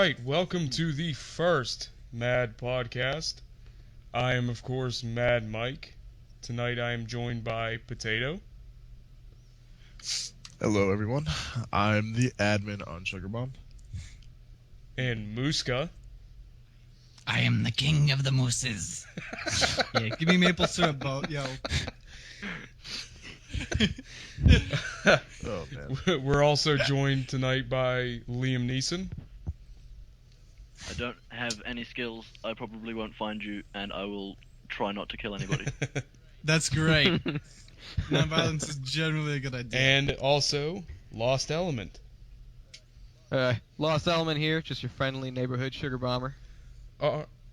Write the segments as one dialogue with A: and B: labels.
A: right, welcome to the first Mad Podcast. I am, of course, Mad Mike. Tonight I am joined by Potato.
B: Hello, everyone. I'm the admin on SugarBombed.
A: And Muska.
C: I am the king of the mooses.
D: Yeah, give me maple syrup, yo.
B: Oh, man.
A: We're also joined tonight by Liam Neeson.
E: I don't have any skills, I probably won't find you, and I will try not to kill anybody.
D: That's great. Nonviolence is generally a good idea.
A: And also, Lost Element.
F: Lost Element here, just your friendly neighborhood sugar bomber.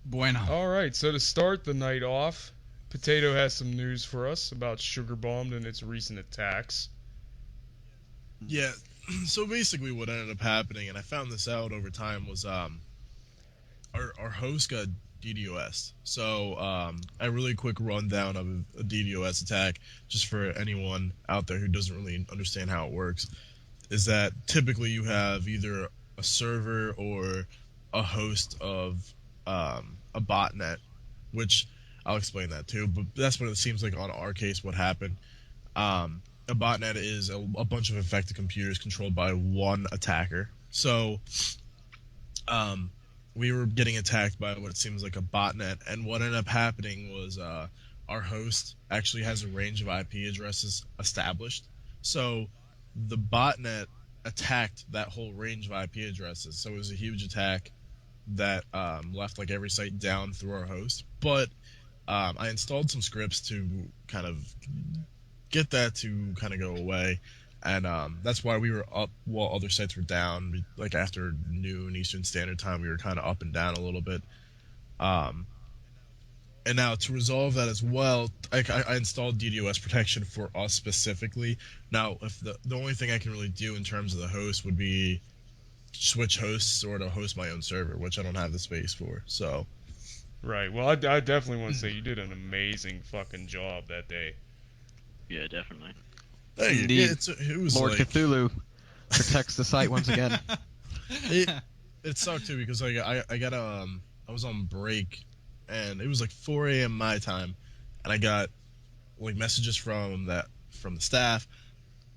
D: Bueno.
A: Alright, so to start the night off, Potato has some news for us about SugarBombed and its recent attacks.
B: Yeah, so basically what ended up happening, and I found this out over time, was our host got DDoS. So a really quick rundown of a DDoS attack, just for anyone out there who doesn't really understand how it works, is that typically you have either a server or a host of a botnet, which I'll explain that too, but that's what it seems like on our case what happened. A botnet is a bunch of infected computers controlled by one attacker. So we were getting attacked by what it seems like a botnet, and what ended up happening was our host actually has a range of IP addresses established. So the botnet attacked that whole range of IP addresses. So it was a huge attack that left like every site down through our host. But I installed some scripts to kind of get that to kind of go away. And that's why we were up while other sites were down. Like after noon Eastern Standard Time, we were kind of up and down a little bit. And now to resolve that as well, I installed DDoS protection for us specifically. Now, if the only thing I can really do in terms of the host would be switch hosts or to host my own server, which I don't have the space for. So,
A: Right, well, I definitely want to say you did an amazing fucking job that day.
E: Yeah, definitely.
B: hey,
F: Indeed.
B: it was
F: Lord
B: like,
F: Cthulhu protects the site once again.
B: it sucked too because like I was on break, and it was like 4 a.m. my time, and I got like messages from the staff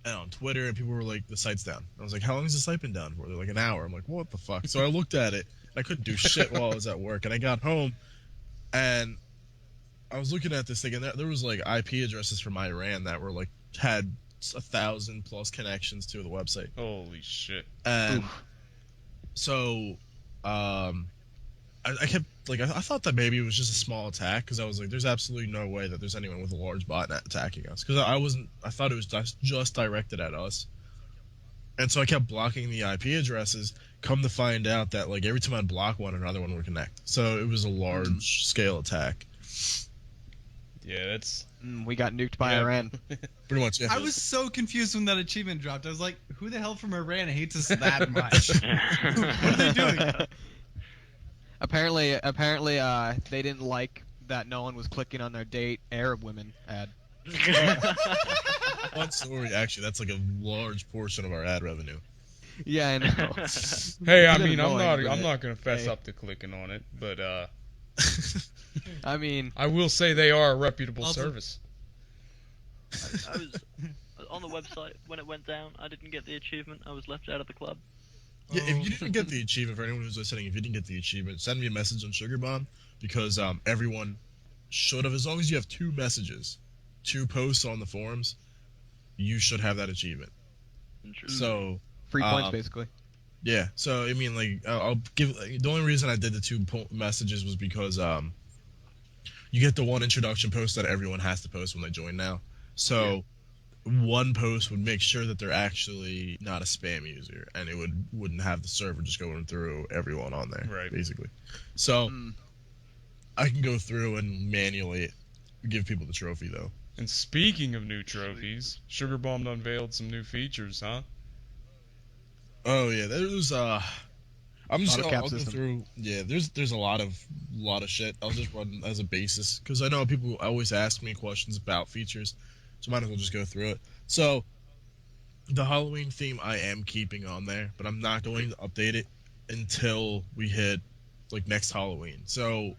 B: and on Twitter, and people were like, the site's down. I was like, how long has the site been down for? They're like, an hour. I'm like, what the fuck? So I looked at it. I couldn't do shit while I was at work, and I got home, and I was looking at this thing, and there was like IP addresses from Iran that were like had 1,000+ connections to the website.
A: Holy shit.
B: And so I kept like I thought that maybe it was just a small attack, because I was like, there's absolutely no way that there's anyone with a large botnet attacking us, because I thought it was just directed at us. And so I kept blocking the IP addresses. Come to find out that like every time I'd block one, another one would connect. So it was a large scale attack.
A: Yeah, that's...
F: We got nuked by Iran.
B: Pretty much, yeah.
D: I was so confused when that achievement dropped. I was like, who the hell from Iran hates us that much? What are they doing?
F: Apparently, they didn't like that no one was clicking on their date Arab women ad.
B: One story, actually, that's like a large portion of our ad revenue.
F: Yeah, I know.
A: Hey, I
F: It's
A: mean, I'm
F: annoying,
A: not
F: but,
A: gonna fess
F: hey.
A: up to clicking on it, but
F: I mean,
A: I will say they are a reputable
D: Also-
A: service.
E: I was on the website when it went down. I didn't get the achievement. I was left out of the club.
B: Yeah, if you didn't get the achievement, for anyone who's listening, if you didn't get the achievement, send me a message on SugarBomb, because everyone should have, as long as you have 2 messages, 2 posts on the forums, you should have that achievement.
E: Interesting.
B: So,
F: free points basically.
B: yeah, so I mean, like, I'll give, the only reason I did the 2 messages was because you get the one introduction post that everyone has to post when they join now. So, one post would make sure that they're actually not a spam user, and it wouldn't have the server just going through everyone on there,
A: Right.
B: basically. So, I can go through and manually give people the trophy, though.
A: And speaking of new trophies, SugarBombed unveiled some new features, huh?
B: Oh yeah, there's I'm just
F: Auto-cap
B: I'll go
F: system.
B: through. Yeah, there's a lot of shit. I'll just run as a basis, because I know people always ask me questions about features, so might as well just go through it. So, the Halloween theme I am keeping on there, but I'm not going to update it until we hit like next Halloween. So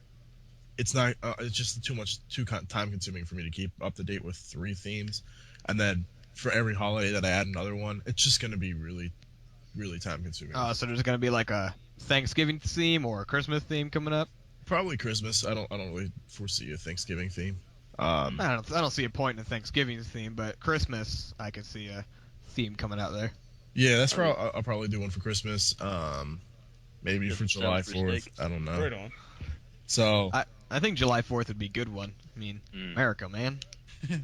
B: it's not. It's just too time consuming for me to keep up to date with 3 themes, and then for every holiday that I add another one, it's just gonna be really, really time consuming.
F: So there's gonna be like a Thanksgiving theme or a Christmas theme coming up.
B: Probably Christmas. I don't really foresee a Thanksgiving theme.
F: I don't see a point in a Thanksgiving theme, but Christmas I could see a theme coming out there.
B: Yeah, that's probably I'll probably do one for Christmas. Maybe
E: Just
B: for July
E: Salisbury
B: 4th.
E: steak.
B: I don't know.
A: Right on.
B: So
F: I think July 4th would be a good one. I mean, America, man.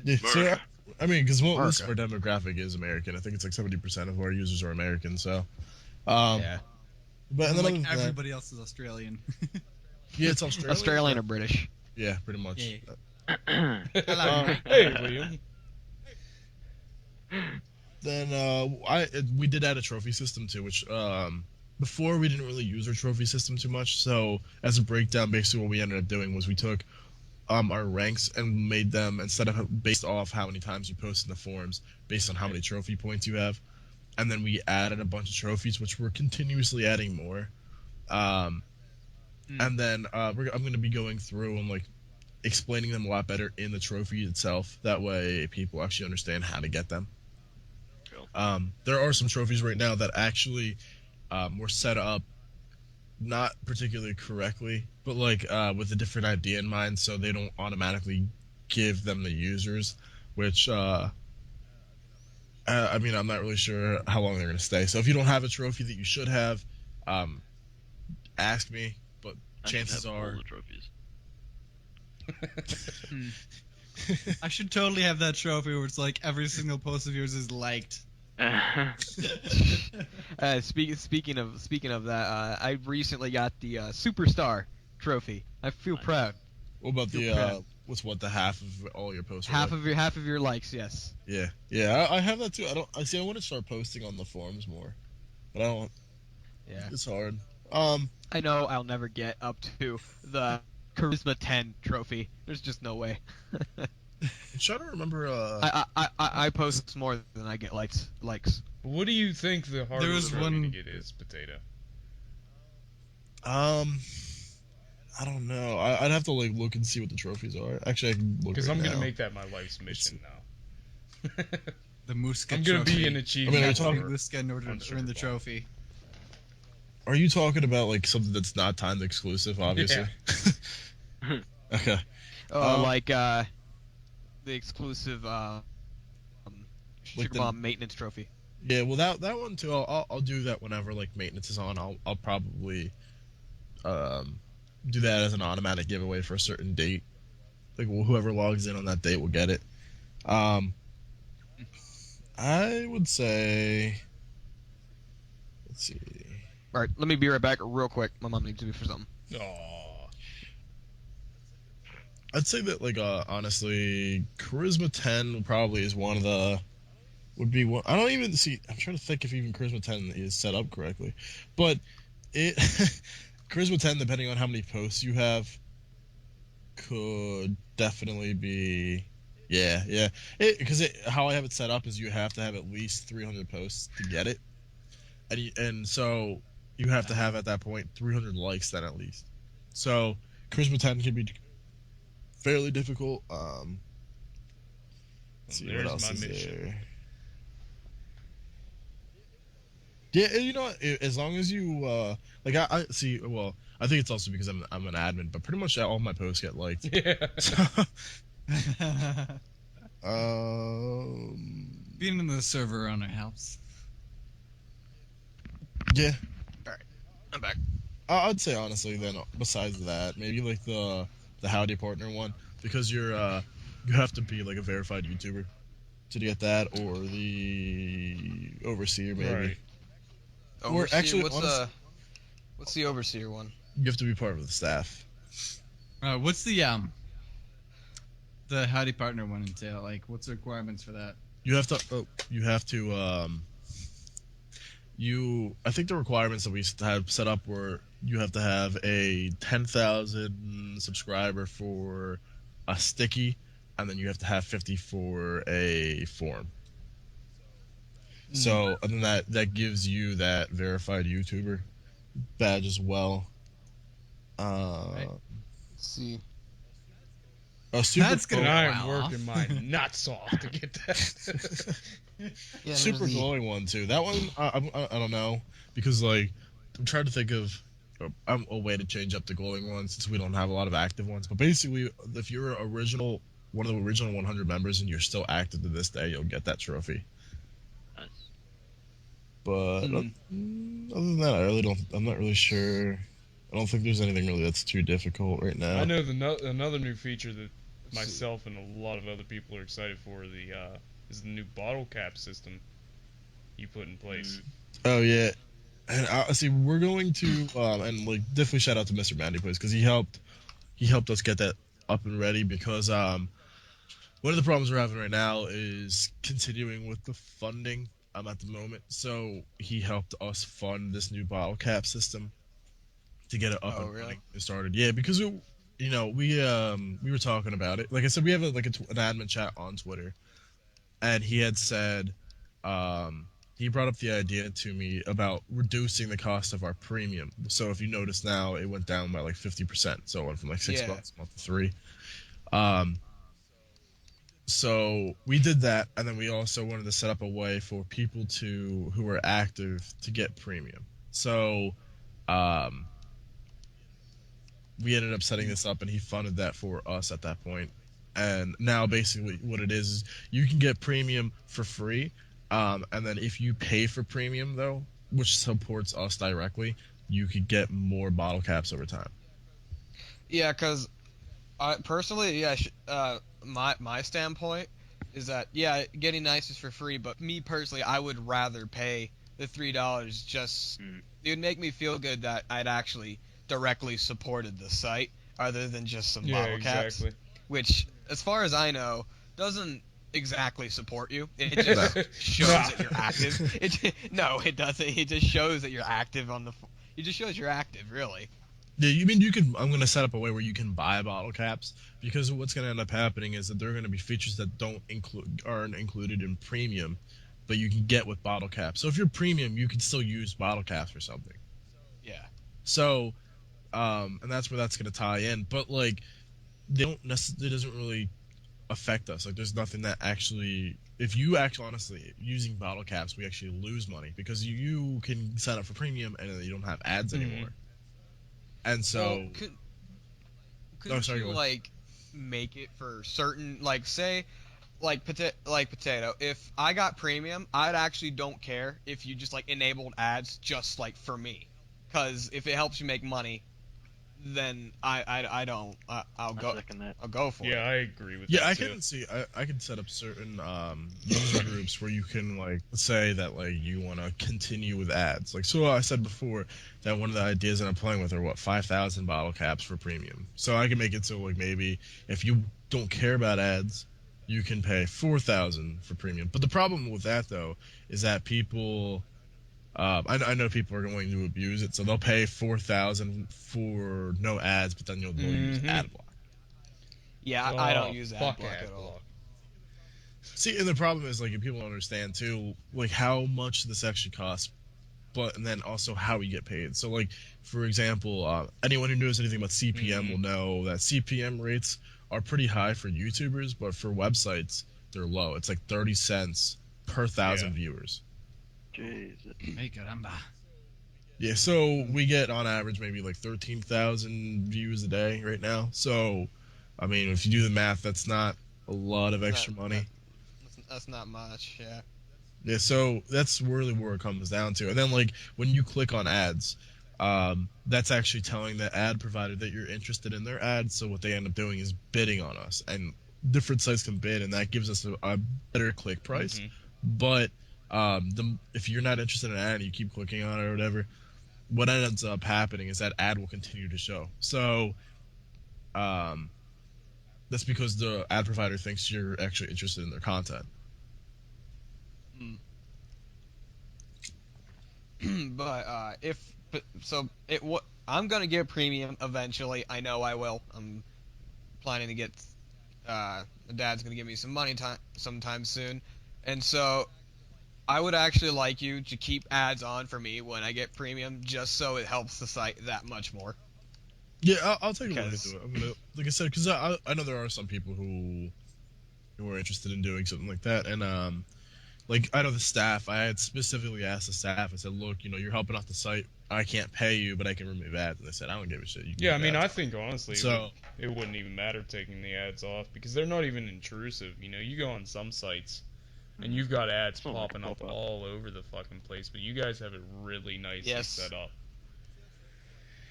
B: yeah, so I mean, because most of
F: America.
B: our demographic is American. I think it's like 70% of our users are American. So,
F: Yeah.
B: but and then
D: like
B: other than that-
D: everybody else is Australian.
B: yeah, it's Australian.
F: Australian or British.
B: Yeah, pretty much.
D: Yeah.
A: Hey, William.
B: Then we did add a trophy system too, which before we didn't really use our trophy system too much. So as a breakdown, basically what we ended up doing was we took our ranks and made them, instead of based off how many times you post in the forums, based on how many trophy points you have, and then we added a bunch of trophies, which we're continuously adding more. And then I'm going to be going through and like explaining them a lot better in the trophy itself. That way people actually understand how to get them.
E: Cool.
B: There are some trophies right now that actually were set up not particularly correctly, but like with a different idea in mind, so they don't automatically give them the users, which I mean, I'm not really sure how long they're going to stay. So if you don't have a trophy that you should have, ask me, but
E: I should
B: chances
E: have all
B: are
E: the trophies.
D: I should totally have that trophy where it's like every single post of yours is liked.
F: Speaking of that, I recently got the Superstar trophy. I feel
E: Nice.
F: proud.
B: what about
F: Feel
B: the
F: proud.
B: what's the half of all your posts? are
F: Half
B: like?
F: of your likes, yes.
B: Yeah, I have that too. I see. I want to start posting on the forums more, but I don't.
F: Yeah.
B: It's hard.
F: I know I'll never get up to the Charisma 10 trophy. There's just no way.
B: I'm trying to remember.
F: I post more than I get likes.
A: What do you think the hardest
D: was
A: trophy
D: one-
A: to get is, Potato?
B: I don't know. I'd have to like look and see what the trophies are. Actually, I can look.
A: Because
B: right
A: I'm gonna
B: now.
A: make that my life's mission now.
D: The Muska
A: I'm gonna
D: trophy.
A: be an achievement.
B: I mean, are you
D: Every
B: talking-
D: Muska in order
A: on
D: to earn the
A: SugarBombed.
D: trophy.
B: Are you talking about like something that's not timed exclusive? Obviously. Okay.
F: Like the exclusive
B: Like the-
F: SugarBomb maintenance trophy.
B: Yeah. Well, that one too. I'll do that whenever like maintenance is on. I'll probably do that as an automatic giveaway for a certain date. Like whoever logs in on that date will get it. I would say. Let's see.
F: All right, let me be right back real quick. My mom needs me for something.
A: Aw.
B: I'd say that like honestly, Charisma 10 probably is one of the would be one. I don't even see. I'm trying to think if even Charisma 10 is set up correctly, but it Charisma 10, depending on how many posts you have, could definitely be. Yeah. Because how I have it set up is you have to have at least 300 posts to get it, and so you have to have at that point 300 likes then at least. So Charisma 10 can be fairly difficult. Let's see
A: There's
B: what else
A: my
B: is
A: mission.
B: there. Yeah, you know what, as long as you like I see. Well, I think it's also because I'm an admin, but pretty much all my posts get liked.
A: Yeah.
B: So,
D: Being in the server owner helps.
B: yeah,
F: I'm back.
B: I'd say honestly then besides that, maybe like the Howdy Partner one, because you have to be like a verified YouTuber to get that, or the Overseer maybe.
A: Right.
B: Or
F: Overseer,
B: actually,
F: what's the Overseer one?
B: You have to be part of the staff.
D: What's the Howdy Partner one entail? Like, what's the requirements for that?
B: You have to. I think the requirements that we have set up were you have to have a 10,000 subscriber for a sticky, and then you have to have 50 for a form. So, and then that gives you that verified YouTuber badge as well.
F: Right. Let's see.
B: A super
D: That's gonna
A: And
D: go
A: I am
D: well
A: working
D: off.
A: my nuts off to get that.
F: Yeah,
B: super
F: there's the-
B: glowing one too. That one I don't know because like I'm trying to think of a way to change up the glowing one since we don't have a lot of active ones. But basically, if you're one of the original 100 members and you're still active to this day, you'll get that trophy.
E: Nice.
B: But
D: Hmm.
B: other than that, I'm not really sure. I don't think there's anything really that's too difficult right now.
A: I know another new feature that
F: Let's see.
A: myself and a lot of other people are excited for is the new bottle cap system you put in place.
B: Oh yeah, and see, we're going to and like definitely shout out to Mr. Mandy Place because he helped us get that up and ready because one of the problems we're having right now is continuing with the funding at the moment. So he helped us fund this new bottle cap system to get it up
F: Oh,
B: and
F: really?
B: running and started. Yeah, because we were talking about it. Like I said, we have an admin chat on Twitter, and he had said he brought up the idea to me about reducing the cost of our premium. So if you notice now, it went down by like 50%. So it went from like $6
F: Yeah.
B: a month to 3. So we did that, and then we also wanted to set up a way for people who are active to get premium. So um, we ended up setting this up, and he funded that for us at that point. And now basically what it is you can get premium for free, and then if you pay for premium though, which supports us directly, you could get more bottle caps over time.
F: Yeah, because personally, yeah, my standpoint is that yeah, getting nice is for free, but me personally, I would rather pay the $3. Just it would make me feel good that I'd actually directly supported the site other than just some
A: Yeah,
F: bottle caps,
A: exactly.
F: which, as far as I know, doesn't exactly support you. It just shows
A: Nah.
F: that you're active. No, it doesn't. It just shows that you're active on the. It just shows you're active, really.
B: Yeah, you mean you can? I'm going to set up a way where you can buy bottle caps because what's going to end up happening is that there are going to be features that aren't included in premium, but you can get with bottle caps. So if you're premium, you can still use bottle caps for something.
F: Yeah.
B: So, and that's where that's going to tie in. But like, it doesn't really affect us. Like, there's nothing that actually. If you actually honestly using bottle caps, we actually lose money because you can sign up for premium and then you don't have ads anymore. And so,
F: Well, couldn't
B: sorry,
F: you
B: go ahead.
F: like make it for certain, like, say, like potato? If I got premium, I'd actually don't care if you just like enabled ads just like for me, because if it helps you make money, then I'll
E: I
F: go
E: second that.
F: I'll go for
A: Yeah,
F: it.
A: I agree with
B: yeah,
A: that
B: I
A: too.
B: can see. I can set up certain user groups where you can like say that like you want to continue with ads. Like so, I said before that one of the ideas that I'm playing with are 5,000 bottle caps for premium. So I can make it so like maybe if you don't care about ads, you can pay 4,000 for premium. But the problem with that though is that people. I know people are going to abuse it, so they'll pay 4,000 for no ads, but then they'll use
A: Mhm.
B: ad block.
F: Yeah, I don't
A: Oh,
F: use ad
A: fuck
F: block
A: ad
F: at all.
A: block.
B: See, and the problem is like if people don't understand too, like how much this actually costs, and then also how we get paid. So like for example, anyone who knows anything about CPM will know that CPM rates are pretty high for YouTubers, but for websites they're low. It's like 30 cents per 1,000
A: Yeah.
B: viewers.
E: Jesus.
C: Hey, caramba.
B: Yeah, so we get on average maybe like 13,000 views a day right now. So, I mean, if you do the math, that's not a lot of extra money.
F: That's not much. Yeah.
B: Yeah, so that's really where it comes down to. And then, like, when you click on ads, that's actually telling the ad provider that you're interested in their ads. So what they end up doing is bidding on us, and different sites can bid, and that gives us a better click price. But if you're not interested in an ad and you keep clicking on it or whatever, what ends up happening is that ad will continue to show. So that's because the ad provider thinks you're actually interested in their content.
F: I'm gonna get premium eventually. I know I will. I'm planning to get. My dad's gonna give me some money sometime soon, and so I would actually like you to keep ads on for me when I get premium, just so it helps the site that much more.
B: Yeah, I'll take a look
F: Because-
B: into it. I'm gonna, like I said, because I know there are some people who are interested in doing something like that, and like I know the staff. I had specifically asked the staff. I said, look, you're helping out the site. I can't pay you, but I can remove ads. And they said, I don't give a shit. You can
A: Yeah, I
B: keep
A: mean,
B: ads
A: I
B: on."
A: think honestly,
B: So-
A: it wouldn't even matter taking the ads off because they're not even intrusive. You go on some sites and you've got ads
E: It's not like
A: popping
E: a
A: up
E: pop-up.
A: all over the fucking place, but you guys have it really nicely
F: Yes.
A: set up.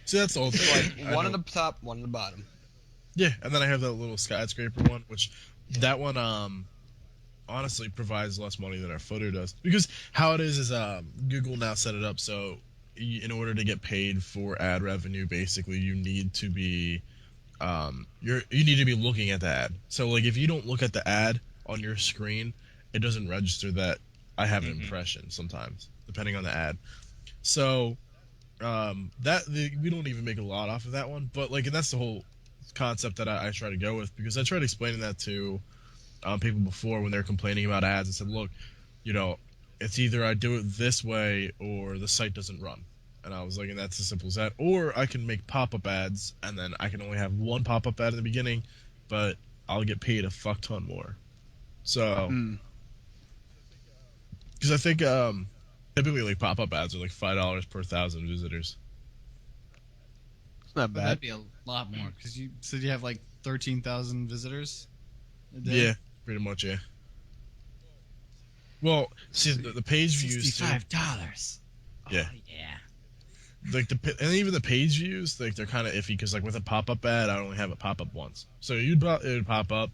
B: So that's all.
F: Like one at the top, one at the bottom.
B: Yeah, and then I have that little skyscraper one, which that one honestly provides less money than our footer does, because how it is Google now set it up so in order to get paid for ad revenue, basically you need to be you need to be looking at the ad. So like if you don't look at the ad on your screen, it doesn't register that I have an impression sometimes, depending on the ad. So we don't even make a lot off of that one, but like, and that's the whole concept that I try to go with, because I tried explaining that to people before when they're complaining about ads. I said, look, it's either I do it this way or the site doesn't run. And I was like, and that's as simple as that. Or I can make pop-up ads, and then I can only have one pop-up ad in the beginning, but I'll get paid a fuck ton more. So, because I think typically like pop-up ads are like $5 per 1,000 visitors.
F: It's not
D: But
F: bad.
D: that'd be a lot more because you said you have like 13,000 visitors a day.
B: Yeah, pretty much, yeah. Well, see, the page views too,
C: $65.
B: Yeah.
C: Oh, yeah.
B: like and even the page views, like they're kind of iffy, because like with a pop-up ad, I only have it pop up once, so it would pop up,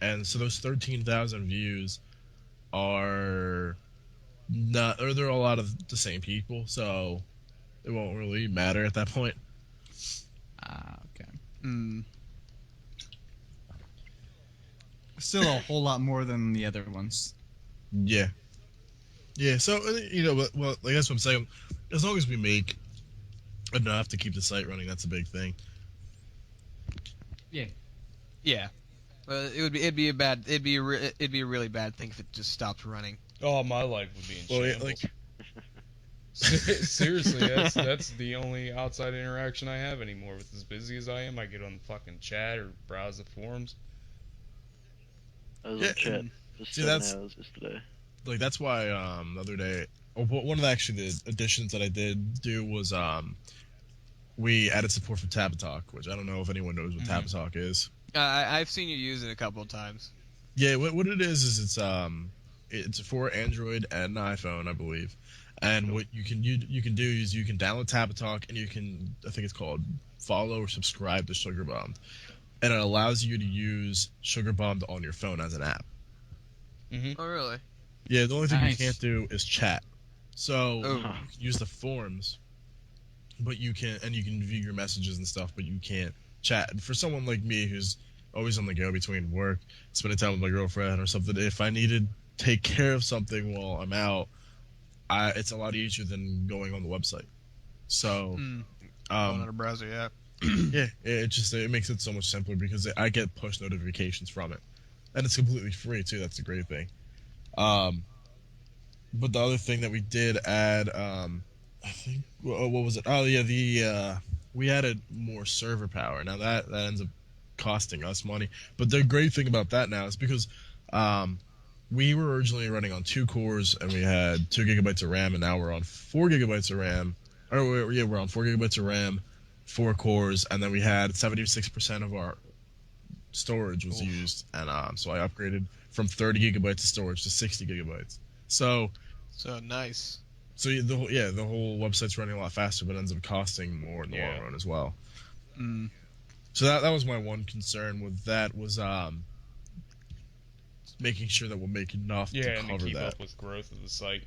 B: and so those 13,000 views are not, or they're a lot of the same people, so it won't really matter at that point.
D: Ah, okay.
F: Mm.
D: Still a whole lot more than the other ones.
B: Yeah. So well, like that's what I'm saying. As long as we make enough to keep the site running, that's a big thing.
F: Yeah. It'd be a really bad thing if it just stopped running.
A: Oh, my life would be in
B: Well, yeah,
A: shambles.
B: like
A: Seriously, that's the only outside interaction I have anymore. With as busy as I am, I get on the fucking chat or browse the forums.
E: I was
B: Yeah,
E: on chat for
B: see,
E: 7
B: that's-
E: hours yesterday.
B: like that's why the other day, one of the additions that I did do was we added support for Tapatalk, which I don't know if anyone knows what Tapatalk is.
F: I've seen you use it a couple of times.
B: Yeah, what it is it's for Android and iPhone, I believe. And what you can do is you can download Tapatalk, and you can, I think it's called, follow or subscribe to SugarBombed, and it allows you to use SugarBombed on your phone as an app.
F: Oh, really?
B: Yeah, the only thing
C: Nice.
B: you can't do is chat. So
F: Oh.
B: you can use the forums, but you can view your messages and stuff, but you can't chat. And for someone like me who's always on the go between work, spending time with my girlfriend or something, if I need to take care of something while I'm out, it's a lot easier than going on the website. So
F: Going on a browser, yeah.
B: yeah, it makes it so much simpler, because I get push notifications from it, and it's completely free too. That's a great thing. But the other thing that we did add, I think, what was it? Oh yeah, we added more server power. Now that ends up costing us money, but the great thing about that now is because we were originally running on 2 cores, and we had 2 gigabytes of RAM, and now we're on 4 gigabytes of RAM. We're on 4 gigabytes of RAM, 4 cores, and then we had 76% of our storage was used, and so I upgraded from 30 gigabytes of storage to 60 gigabytes. So
F: Nice.
B: the whole website's running a lot faster, but ends up costing more in the long run as well. So that was my one concern with that, was making sure that we'll make enough to
A: And to
B: cover
A: keep
B: that.
A: up with growth of the site.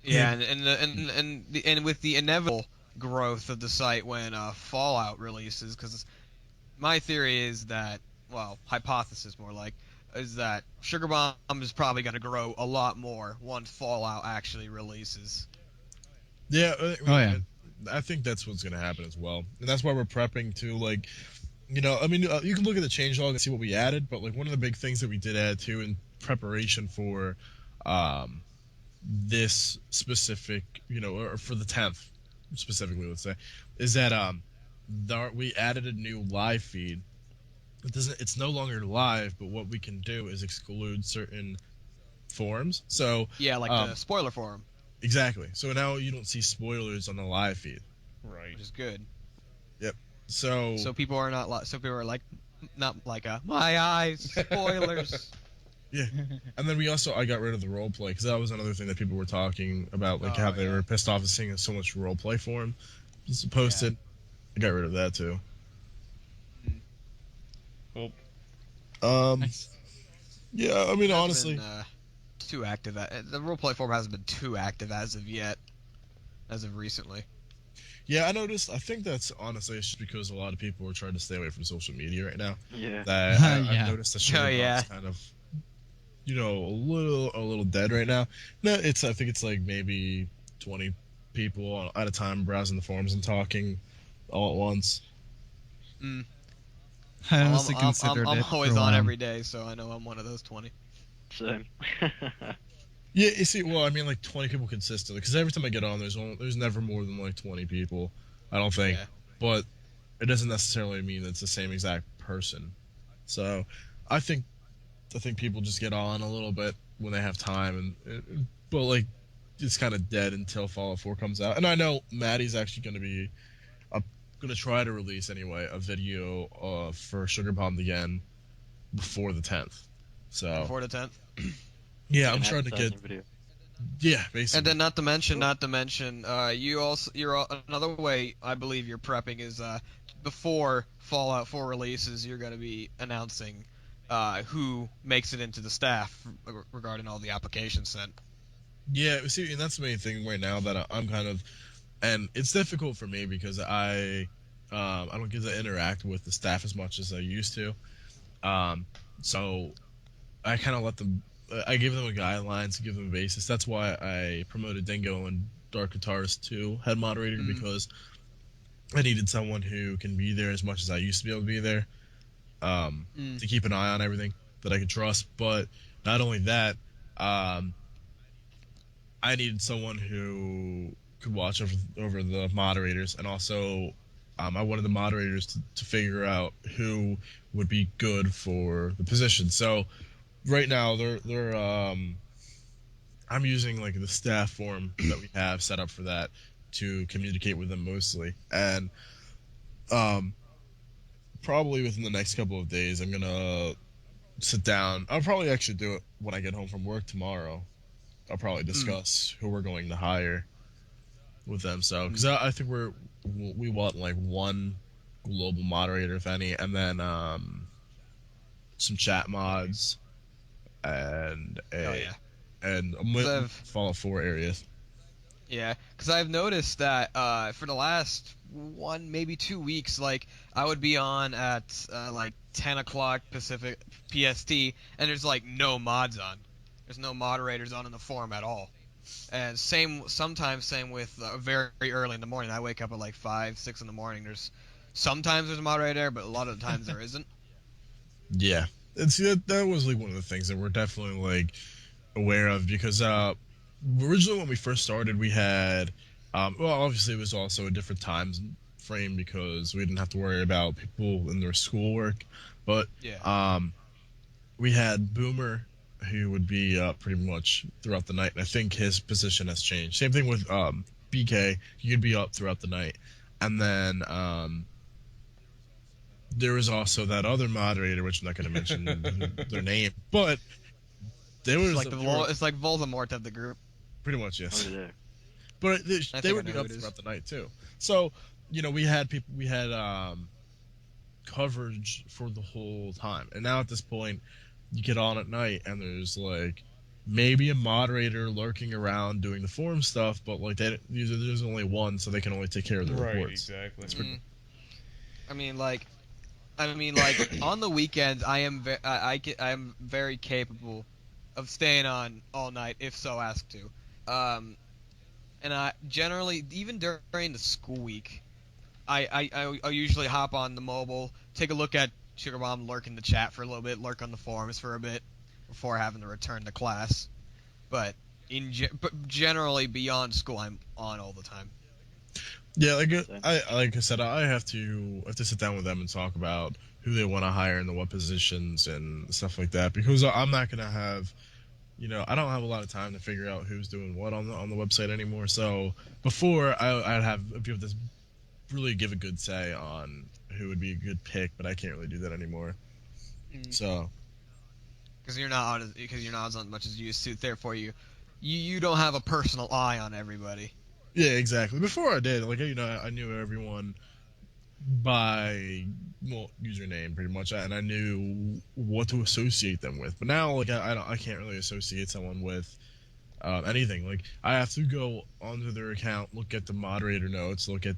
F: Yeah, and with the inevitable growth of the site when Fallout releases, because my theory is that, well, hypothesis more like, is that SugarBomb is probably going to grow a lot more once Fallout actually releases.
B: Yeah,
D: yeah.
B: I think that's what's going to happen as well, and that's why we're prepping to, like, you can look at the changelog and see what we added, but like one of the big things that we did add too, and preparation for this specific, or for the 10th specifically, let's say, is that we added a new live feed. It's no longer live, but what we can do is exclude certain forums. So
F: Yeah, like the spoiler forum,
B: exactly. So now you don't see spoilers on the live feed.
A: Right.
F: which is good.
B: Yep. So
F: So people are like, not like my eyes, spoilers.
B: yeah. And then I got rid of the role play because that was another thing that people were talking about, like how they were pissed off at seeing so much role play for him just posted. I got rid of that too.
A: Well,
D: Nice.
B: Yeah, I mean,
F: Hasn't
B: honestly,
F: been, too active. The roleplay forum hasn't been too active as of yet, as of recently.
B: yeah, I noticed. I think that's honestly it's just because a lot of people are trying to stay away from social media right now.
E: Yeah.
B: That
D: Yeah.
B: I've noticed that SugarBombed's kind of, a little dead right now. No, I think it's like maybe 20 people at a time browsing the forums and talking all at once.
D: I honestly considered
F: I'm
D: it
F: always
D: for a
F: on
D: while.
F: every day, so I know I'm one of those 20.
E: So.
B: Yeah, you see, well, I mean, like 20 people consistently, because every time I get on, there's never more than like 20 people, I don't think.
F: Yeah.
B: But it doesn't necessarily mean it's the same exact person. So, I think people just get on a little bit when they have time, but like it's kind of dead until Fallout 4 comes out. And I know Maddie's actually going to try to release anyway a video for SugarBombed again before the 10th. So
F: Before the 10th.
B: yeah,
E: Like
B: I'm
E: an
B: trying to get
E: advertising video.
B: yeah, basically.
F: And then not to mention, another way I believe you're prepping is before Fallout 4 releases, you're going to be announcing who makes it into the staff regarding all the applications sent.
B: Yeah, see, and that's the main thing right now that I'm kind of, and it's difficult for me because I don't get to interact with the staff as much as I used to. So I kind of let them. I give them a guidelines, give them a basis. That's why I promoted Dingo and Dark Guitarist to head moderator because I needed someone who can be there as much as I used to be able to be there, to keep an eye on everything that I could trust. But not only that, I needed someone who could watch over the moderators, and also I wanted the moderators to figure out who would be good for the position. So right now they're I'm using like the staff forum that we have set up for that to communicate with them mostly, and probably within the next couple of days I'm gonna sit down. I'll probably actually do it when I get home from work tomorrow. I'll probably discuss who we're going to hire with them. So because I think we want like one global moderator if any, and then some chat mods and a Fallout 4 areas.
F: Yeah, because I've noticed that for the last 1, maybe 2 weeks, like I would be on at like 10 o'clock Pacific PST, and there's like no mods on. There's no moderators on in the forum at all. And sometimes same with very early in the morning. I wake up at like 5, 6 in the morning. Sometimes there's a moderator there, but a lot of the times there isn't.
B: Yeah, and see that was like one of the things that we're definitely like aware of because originally when we first started we had well obviously it was also a different time frame because we didn't have to worry about people in their schoolwork, but we had Boomer who would be up pretty much throughout the night, and I think his position has changed. Same thing with BK, you'd be up throughout the night, and then there was also that other moderator, which I'm not going to mention their name, but they were
F: It's like Voldemort of the group.
B: Pretty much, yes.
E: Oh, yeah.
B: But they would be up throughout the night too. So we had coverage for the whole time, and now at this point, you get on at night and there's like maybe a moderator lurking around doing the forum stuff, but like there's only one, so they can only take care of the reports.
A: Exactly.
F: I mean, like on the weekends, I am very capable of staying on all night if so asked to. And I generally, even during the school week, I usually hop on the mobile, take a look at SugarBombed, lurk in the chat for a little bit, lurk on the forums for a bit, before having to return to class. But but generally beyond school, I'm on all the time.
B: Yeah, like I said, I have to sit down with them and talk about who they want to hire and what positions and stuff like that, because I'm not gonna have, I don't have a lot of time to figure out who's doing what on the website anymore. So before I'd be able to really give a good say on who would be a good pick, but I can't really do that anymore. So
F: Because you're not as much as you used to. Therefore, you don't have a personal eye on everybody.
B: yeah, exactly. Before I did, like, I knew everyone by username pretty much, and I knew what to associate them with. But now, like, I can't really associate someone with anything. Like, I have to go onto their account, look at the moderator notes, look at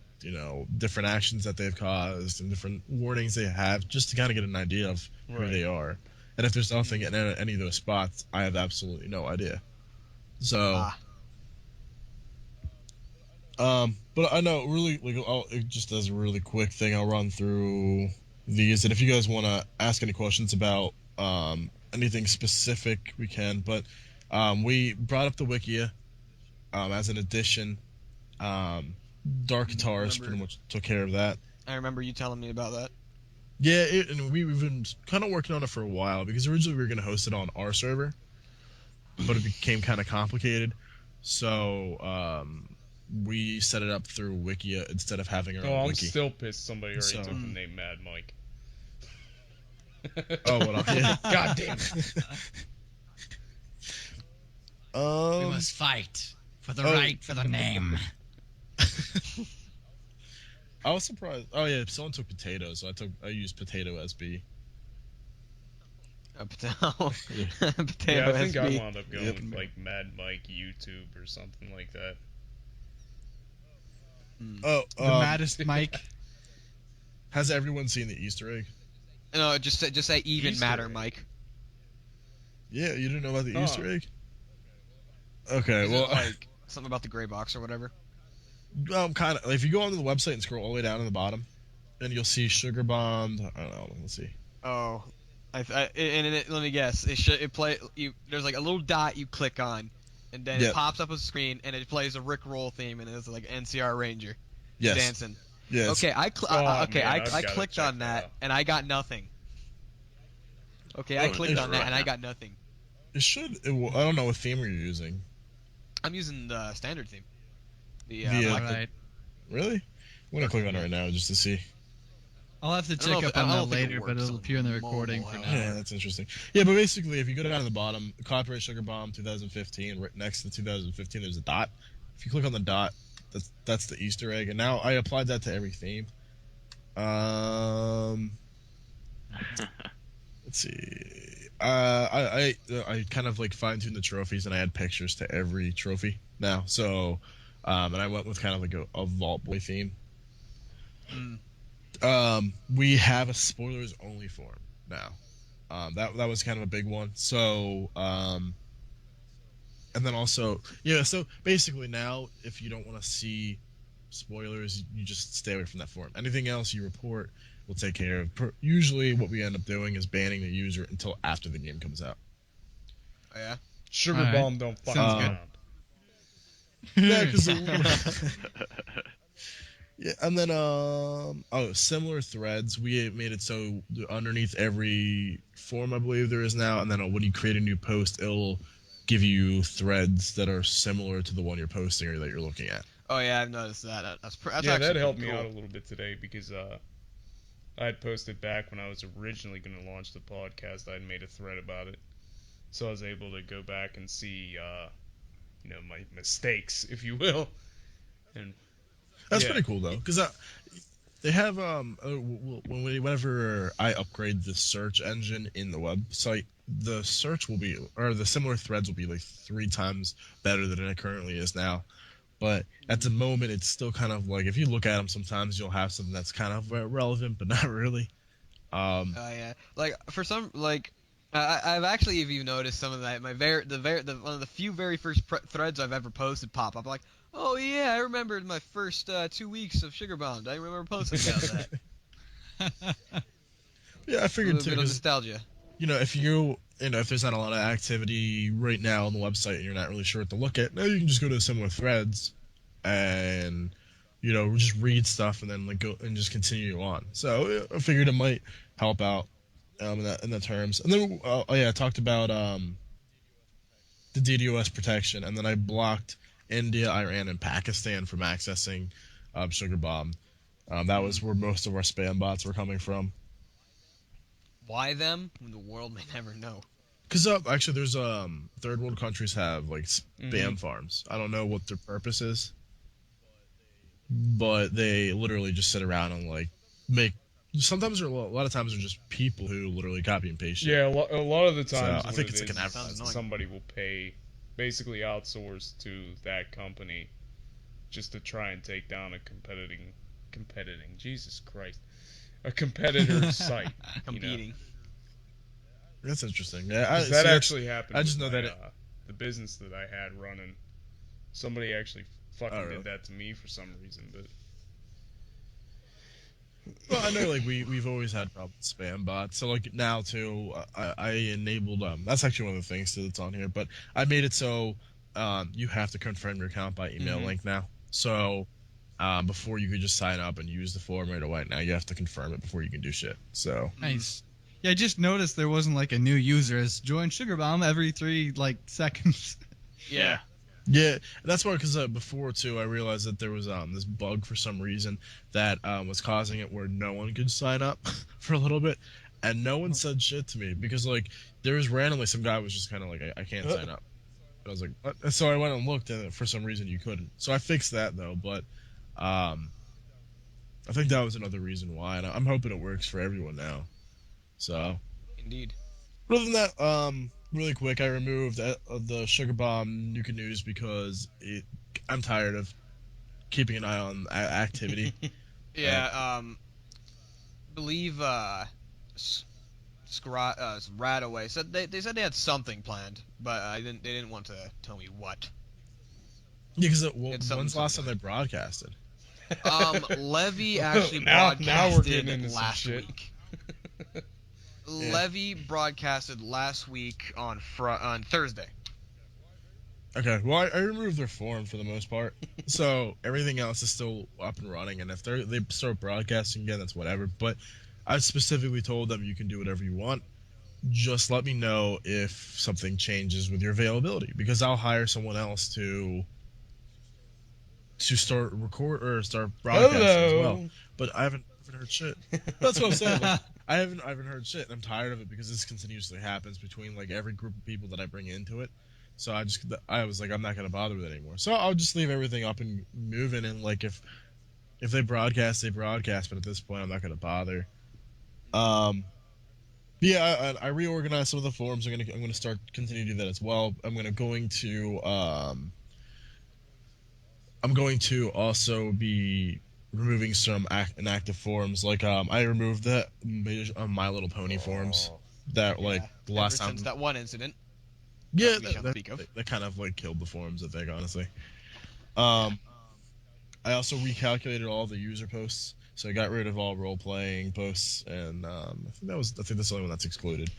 B: different actions that they've caused and different warnings they have, just to kind of get an idea of who they are. And if there's nothing in any of those spots, I have absolutely no idea. So, but I know really, like, just as a really quick thing, I'll run through these, and if you guys want to ask any questions about anything specific, we can. But we brought up the Wikia as an addition. Dark Guitars pretty much took care of that.
F: I remember you telling me about that.
B: Yeah, and we've been kind of working on it for a while, because originally we were going to host it on our server, but it became kind of complicated. So we set it up through Wikia instead of having our own
A: I'm
B: wiki.
A: still pissed somebody already took the name Mad Mike.
B: Oh, what? Yeah.
A: God damn it.
C: We must fight for the right for the name.
B: I was surprised. Oh yeah, someone took Potato, so I used Potato SB.
F: Potato.
A: Yeah, I think
F: SB.
A: I wound up going with like Mad Mike YouTube or something like that.
B: Oh,
D: The maddest Mike.
B: has everyone seen the Easter egg?
F: No, just say even
A: Easter
F: matter,
A: egg.
F: Mike.
B: Yeah, you didn't know about the
A: Huh.
B: Easter egg? Okay,
F: Is it
B: well,
F: like something about the gray box or whatever?
B: kind of. If you go onto the website and scroll all the way down to the bottom, then you'll see SugarBombed. I don't know. Let's see.
F: Oh, let me guess. There's like a little dot you click on, and then
B: Yep.
F: it pops up a screen, and it plays a Rick Roll theme, and it's like NCR Ranger
B: Yes.
F: dancing.
B: Yes.
F: Okay, I
A: I've gotta
F: clicked
A: check
F: on
A: that
F: that,
A: out.
F: and I got nothing. Okay, I
B: Oh,
F: clicked on that,
B: right
F: and I
B: now.
F: got nothing.
B: It should. I don't know what theme you're using.
F: I'm using the standard theme. The
B: The,
D: Right.
B: Really? I'm gonna click on it right now just to see.
D: I'll have to
F: I don't know
D: check
F: if-
D: up on
F: I
D: that
F: don't think it
D: later, but
F: works
D: it'll
F: on
D: appear in the
F: mobile,
D: recording for
F: however.
D: now.
B: Yeah, that's interesting. Yeah, but basically, if you go down to the bottom, copyright SugarBomb 2015, right next to 2015, there's a dot. If you click on the dot, that's the Easter egg. And now I applied that to every theme. Let's see. I kind of like fine tuned the trophies, and I add pictures to every trophy now. So, and I went with kind of like a Vault Boy theme. We have a spoilers only form now. That was kind of a big one. So, and then also, yeah. So basically, now if you don't want to see spoilers, you just stay away from that form. Anything else you report, we'll take care of. Usually, what we end up doing is banning the user until after the game comes out.
F: Oh, yeah.
A: Sugar
D: Alright.
A: Bomb don't fuck
D: Sounds
A: around.
B: Yeah, because yeah, and then similar threads. We made it so underneath every form, I believe there is now, and then when you create a new post, it'll give you threads that are similar to the one you're posting or that you're looking at.
F: Oh yeah, I've noticed that. That's
A: Yeah,
F: actually
A: that helped
F: pretty
A: me
F: cool.
A: out a little bit today because I had posted back when I was originally going to launch the podcast. I had made a thread about it, so I was able to go back and see, my mistakes, if you will. And
B: That's
A: yeah.
B: pretty cool though, because they have whenever I upgrade the search engine in the website, the search will be, or the similar threads will be like 3 times better than it currently is now. But at the moment, it's still kind of like, if you look at them, sometimes you'll have something that's kind of relevant, but not really.
F: Oh yeah, like for some I've actually even noticed some of that. One of the few very first threads I've ever posted pop up. Like, oh yeah, I remembered my first 2 weeks of SugarBombed. I remember posting about that.
B: Yeah, I
F: A
B: figured
F: little
B: too.
F: bit of
B: 'Cause,
F: nostalgia.
B: if you if there's not a lot of activity right now on the website and you're not really sure what to look at, now you can just go to similar threads and just read stuff and then like go and just continue on. So I figured it might help out in the terms. And then I talked about the DDoS protection, and then I blocked India, Iran, and Pakistan from accessing SugarBombed. That was where most of our spam bots were coming from.
F: Why them? The world may never know.
B: Because actually, there's third world countries have like spam farms. I don't know what their purpose is, but they literally just sit around and like make. Sometimes, a lot of times, they're just people who literally copy and paste shit.
A: Yeah, a lot of the times,
B: I think it's like an advertising.
A: Somebody will pay, basically outsource to that company, just to try and take down a competing. Jesus Christ, a competitor's site.
F: Competing.
B: That's interesting. Yeah,
A: that actually happened.
B: I just know
A: my,
B: that
A: the business that I had running, somebody actually fucking did that to me for some reason, but.
B: Well, I know, like we've always had problems with spam bots. So like now too, I enabled that's actually one of the things that's on here. But I made it so you have to confirm your account by email link now. So before you could just sign up and use the form right away. Now you have to confirm it before you can do shit. So
D: Nice. Yeah, I just noticed there wasn't like a new user. It's join SugarBomb every 3 seconds.
F: Yeah.
B: Yeah, that's why, because before too, I realized that there was this bug for some reason that was causing it where no one could sign up for a little bit, and no one said shit to me because like there was randomly some guy was just kind of like I can't sign up. I was like, what? So I went and looked, and for some reason you couldn't. So I fixed that though, but I think that was another reason why, and I'm hoping it works for everyone now. So
F: Indeed.
B: other than that, really quick, I removed the SugarBomb Nuka News because I'm tired of keeping an eye on activity.
F: Yeah, believe Radaway said they said they had something planned, but they didn't want to tell me what.
B: Yeah, because
F: It's
B: when's the last
F: something.
B: time they broadcasted?
F: Levy actually
A: Now we're
F: broadcasted
A: getting into some
F: last
A: shit.
F: week. Levy broadcasted last week on Thursday.
B: Okay, well, I removed their forum for the most part, so everything else is still up and running. And if they start broadcasting again, that's whatever. But I specifically told them you can do whatever you want. Just let me know if something changes with your availability, because I'll hire someone else to start broadcasting as well. But I haven't heard shit. That's what I'm saying. Like, I haven't heard shit, and I'm tired of it because this continuously happens between like every group of people that I bring into it. So I was like, I'm not gonna bother with it anymore. So I'll just leave everything up and moving. And like if they broadcast, they broadcast. But at this point, I'm not gonna bother. Yeah, I reorganized some of the forums. I'm gonna start continue to do that as well. I'm going to also be removing some inactive forums. Like I removed the My Little Pony forums that like the last time
F: since that one incident.
B: Yeah,
F: we shan't speak of.
B: that kind of like killed the forums, I think, honestly. I also recalculated all the user posts, so I got rid of all role-playing posts, and I think that's the only one that's excluded.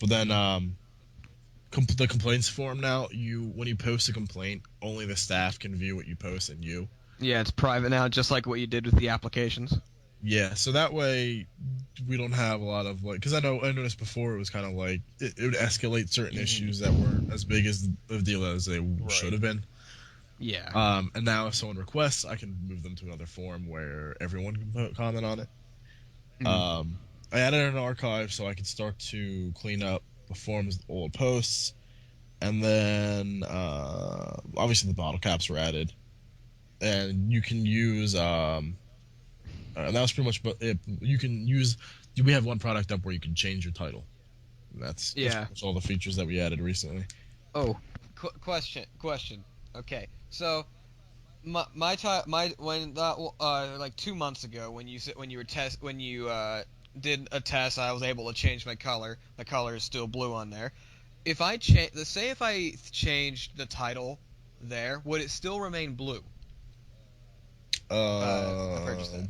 B: But then the complaints forum now, when you post a complaint, only the staff can view what you post and you.
F: Yeah, it's private now, just like what you did with the applications.
B: Yeah, so that way we don't have a lot of like, because I noticed before it was kind of like it would escalate certain issues that weren't as big as the deal as they should have been.
F: Yeah.
B: And now if someone requests, I can move them to another forum where everyone can comment on it. I added an archive so I can start to clean up the forums with old posts, and then obviously the bottle caps were added, and you can use and that was pretty much. But you can use. We have one product up where you can change your title. And that's pretty much all the features that we added recently.
F: Oh, question. Okay, so when that like 2 months ago when you did a test, I was able to change my color. The color is still blue on there. If I if I changed the title there, would it still remain blue? I purchased that.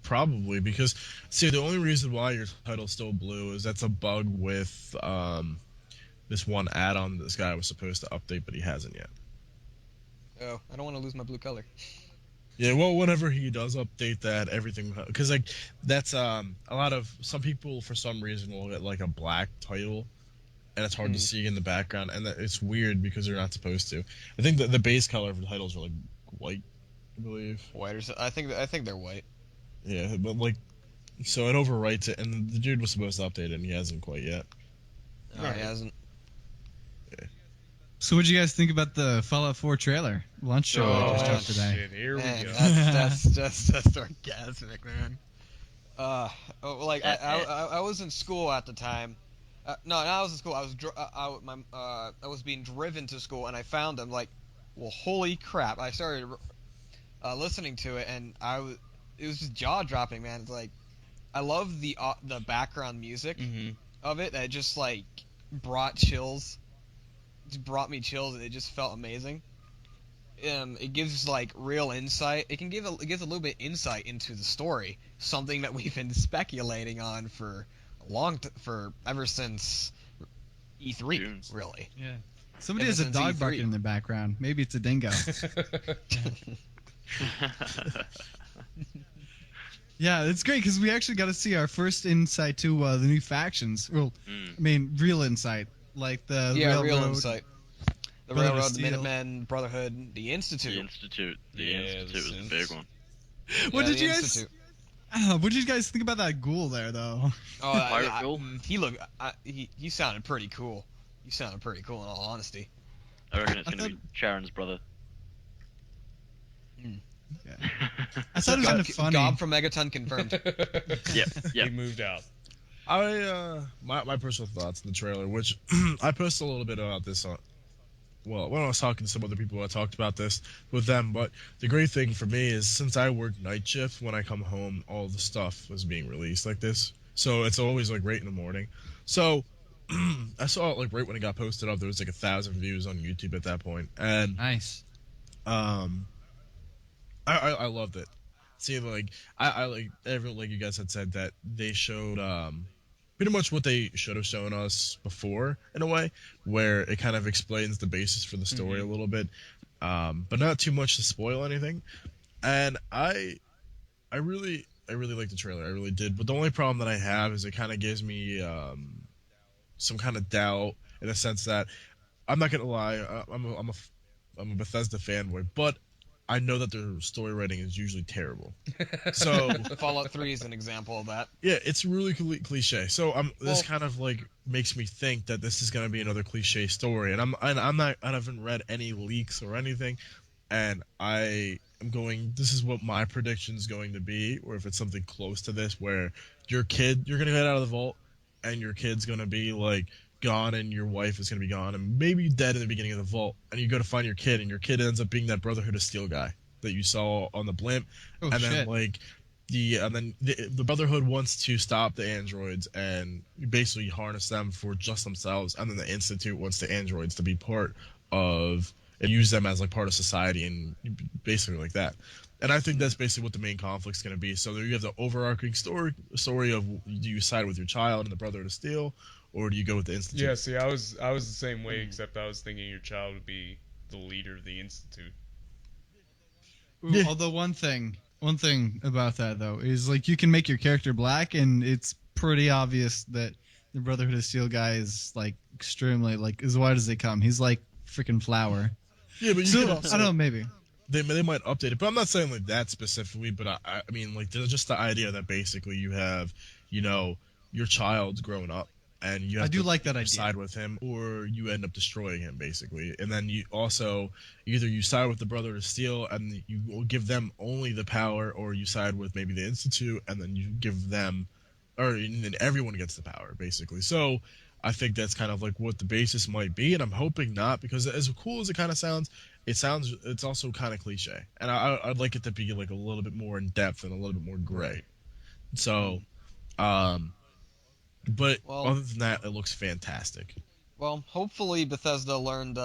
B: Probably because see the only reason why your title's still blue is that's a bug with this one add-on this guy was supposed to update but he hasn't yet.
F: Oh, I don't want to lose my blue color.
B: Yeah, well, whenever he does update that, everything because like that's a lot of some people for some reason will get like a black title, and it's hard to see in the background, and it's weird because they're not supposed to. I think that the base color for titles are like white, I believe.
F: White or I think they're white.
B: Yeah, but like so it overwrites it, and the dude was supposed to update it, and he hasn't quite yet.
F: No, he hasn't.
D: So what do you guys think about the Fallout 4 trailer launch show that just dropped today?
A: Shit, here we
F: Man,
A: go.
F: that's just orgasmic, man. Like I was in school at the time. No, I was in school. I was being driven to school, and I found them. Like, well, holy crap! I started listening to it, and it was just jaw dropping, man. It's like I love the background music of it. That just like brought chills. Just brought me chills, and it just felt amazing. It gives like real insight. It gives a little bit insight into the story, something that we've been speculating on for ever since E3,
E: June.
F: really.
D: Yeah. Somebody
F: Ever
D: has a
F: since
D: dog
F: E3.
D: barking in the background. Maybe it's a dingo. Yeah, it's great because we actually got to see our first insight to the new factions. Well, I mean, real insight, like the
F: Yeah,
D: Railroad.
F: real insight. The
D: Brotherhood of
F: Railroad, the
D: Steel.
F: Minutemen, Brotherhood, the Institute.
E: The
A: Yeah,
E: Institute was
A: the
E: a big one.
D: What
F: Yeah,
D: did
F: the
D: you guys?
F: Institute.
D: What did you guys think about that ghoul there, though?
F: Oh,
E: Pirate Ghoul?
F: he sounded pretty cool. He sounded pretty cool, in all honesty.
E: I reckon it's
D: I
E: going to be Sharon's brother.
D: I thought it was kind of funny.
F: Gob from Megaton confirmed.
E: Yep.
A: He moved out.
B: My personal thoughts on the trailer, which I posted a little bit about this on. Well, when I was talking to some other people, I talked about this with them. But the great thing for me is since I work night shift, when I come home, all the stuff was being released like this. So it's always like right in the morning. So I saw it like right when it got posted up. There was like 1,000 views on YouTube at that point, and
D: Nice.
B: I loved it. See, like I like everyone, like you guys had said that they showed pretty much what they should have shown us before in a way, where it kind of explains the basis for the story a little bit, but not too much to spoil anything. And I really like the trailer. I really did. But the only problem that I have is it kind of gives me some kind of doubt in the sense that I'm not gonna lie, I'm a Bethesda fanboy, but I know that their story writing is usually terrible. So
F: Fallout 3 is an example of that.
B: yeah, it's really cliche. So this kind of like makes me think that this is gonna be another cliche story, and I haven't read any leaks or anything, and I am going. This is what my prediction is going to be, or if it's something close to this, where you're gonna get out of the vault, and your kid's gonna be like gone, and your wife is gonna be gone, and maybe dead in the beginning of the vault, and you go to find your kid, and your kid ends up being that Brotherhood of Steel guy that you saw on the blimp,
D: Oh,
B: and
D: shit.
B: then like the Brotherhood wants to stop the androids and basically harness them for just themselves, and then the Institute wants the androids to be part of and use them as like part of society and basically like that. And I think that's basically what the main conflict's going to be. So there you have the overarching story of do you side with your child and the Brotherhood of Steel, or do you go with the Institute?
A: Yeah, see, I was the same way, except I was thinking your child would be the leader of the Institute.
B: Yeah.
D: Although one thing about that though is like you can make your character black, and it's pretty obvious that the Brotherhood of Steel guy is like extremely like as white as they come. He's like freaking flour.
B: Yeah, but you
D: So
B: can also,
D: I don't know, maybe.
B: they might update it, but I'm not saying like that specifically. But I mean like there's just the idea that basically you have, your child's growing up, and you have
D: I do
B: to
D: like that idea.
B: side with him, or you end up destroying him basically. And then you also either you side with the Brotherhood of Steel and you will give them only the power, or you side with maybe the Institute and then you give them, and then everyone gets the power basically. So I think that's kind of like what the basis might be, and I'm hoping not, because as cool as it kind of sounds, it's also kind of cliche, and I'd like it to be like a little bit more in depth and a little bit more gray. So, but
F: Well-
B: other than that, it looks fantastic.
F: Well, hopefully Bethesda learned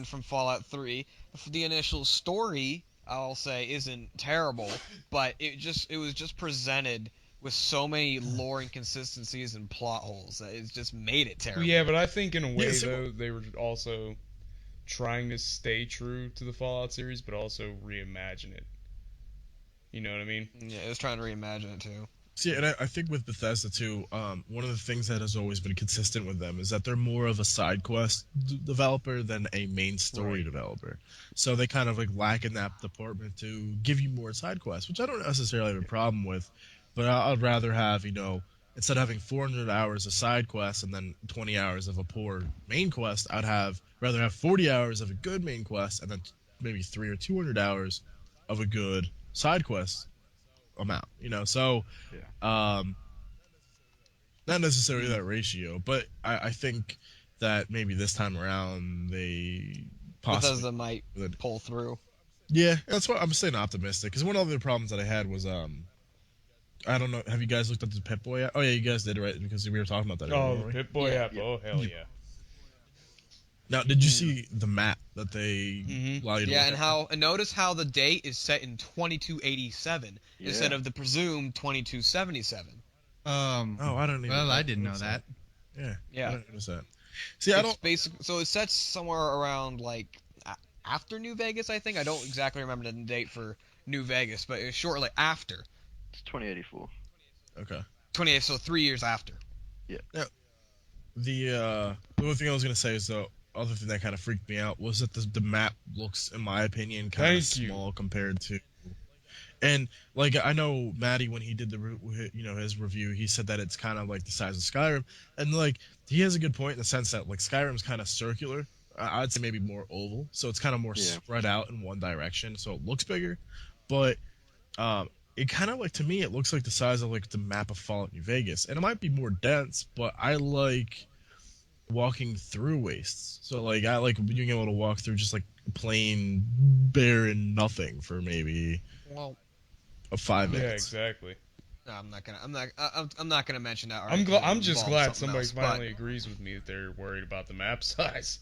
F: from Fallout 3. The initial story, I'll say isn't terrible, but it was just presented with so many lore inconsistencies and plot holes that it's just made it terrible.
A: Yeah, but I think in a way
B: so-
A: though they were also trying to stay true to the Fallout series, but also reimagine it. You know what I mean?
F: Yeah, it was trying to reimagine it too.
B: See, and I think with Bethesda too, one of the things that has always been consistent with them is that they're more of a side quest developer than a main story
A: Right.
B: developer. So they kind of like lack in that department to give you more side quests, which I don't necessarily have a problem with, but I'd rather have, instead of having 400 hours of side quests and then 20 hours of a poor main quest, rather have 40 hours of a good main quest and then maybe 300 or 200 hours of a good side quest amount, so not necessarily that ratio, but I think that maybe this time around they possibly
F: Bethesda might
B: would.
F: pull through.
B: Yeah, that's what I'm saying, optimistic, because one of the problems that I had was I don't know, have you guys looked at the Pip-Boy app? Oh yeah, you guys did, right? Because we were talking about that
A: Oh,
B: earlier,
A: the
B: weren't we?
A: Pip-Boy
E: Yeah,
A: app.
E: yeah.
A: Oh, hell yeah.
B: Now, did you see the map that they allow you to
F: Yeah,
B: look
F: and notice how the date is set in 2287 instead
E: Yeah.
F: of the presumed 2277.
B: Oh, I don't even
D: Well, I didn't know that.
B: Yeah.
F: Yeah.
B: I don't notice that. See, I
F: It's
B: don't.
F: basic. So it sets somewhere around like after New Vegas, I think. I don't exactly remember the date for New Vegas, but it's shortly after.
E: It's 2084.
B: Okay.
F: 28, so 3 years after.
B: The only thing I was gonna say is the other thing that kind of freaked me out was that the map looks, in my opinion, kind of
A: Thank you.
B: small compared to. And like I know Maddie, when he did his review, he said that it's kind of like the size of Skyrim, and like he has a good point in the sense that like Skyrim's kind of circular. I'd say maybe more oval, so it's kind of more
E: Yeah.
B: spread out in one direction, so it looks bigger. But it kind of like, to me, it looks like the size of like the map of Fallout New Vegas, and it might be more dense, but I like walking through wastes. So like I like being able to walk through just like plain barren nothing for maybe
F: Well,
B: 5
A: Yeah,
B: minutes.
A: exactly.
F: no, I'm not gonna mention that.
A: I'm just glad somebody
F: else,
A: finally agrees with me that they're worried about the map size.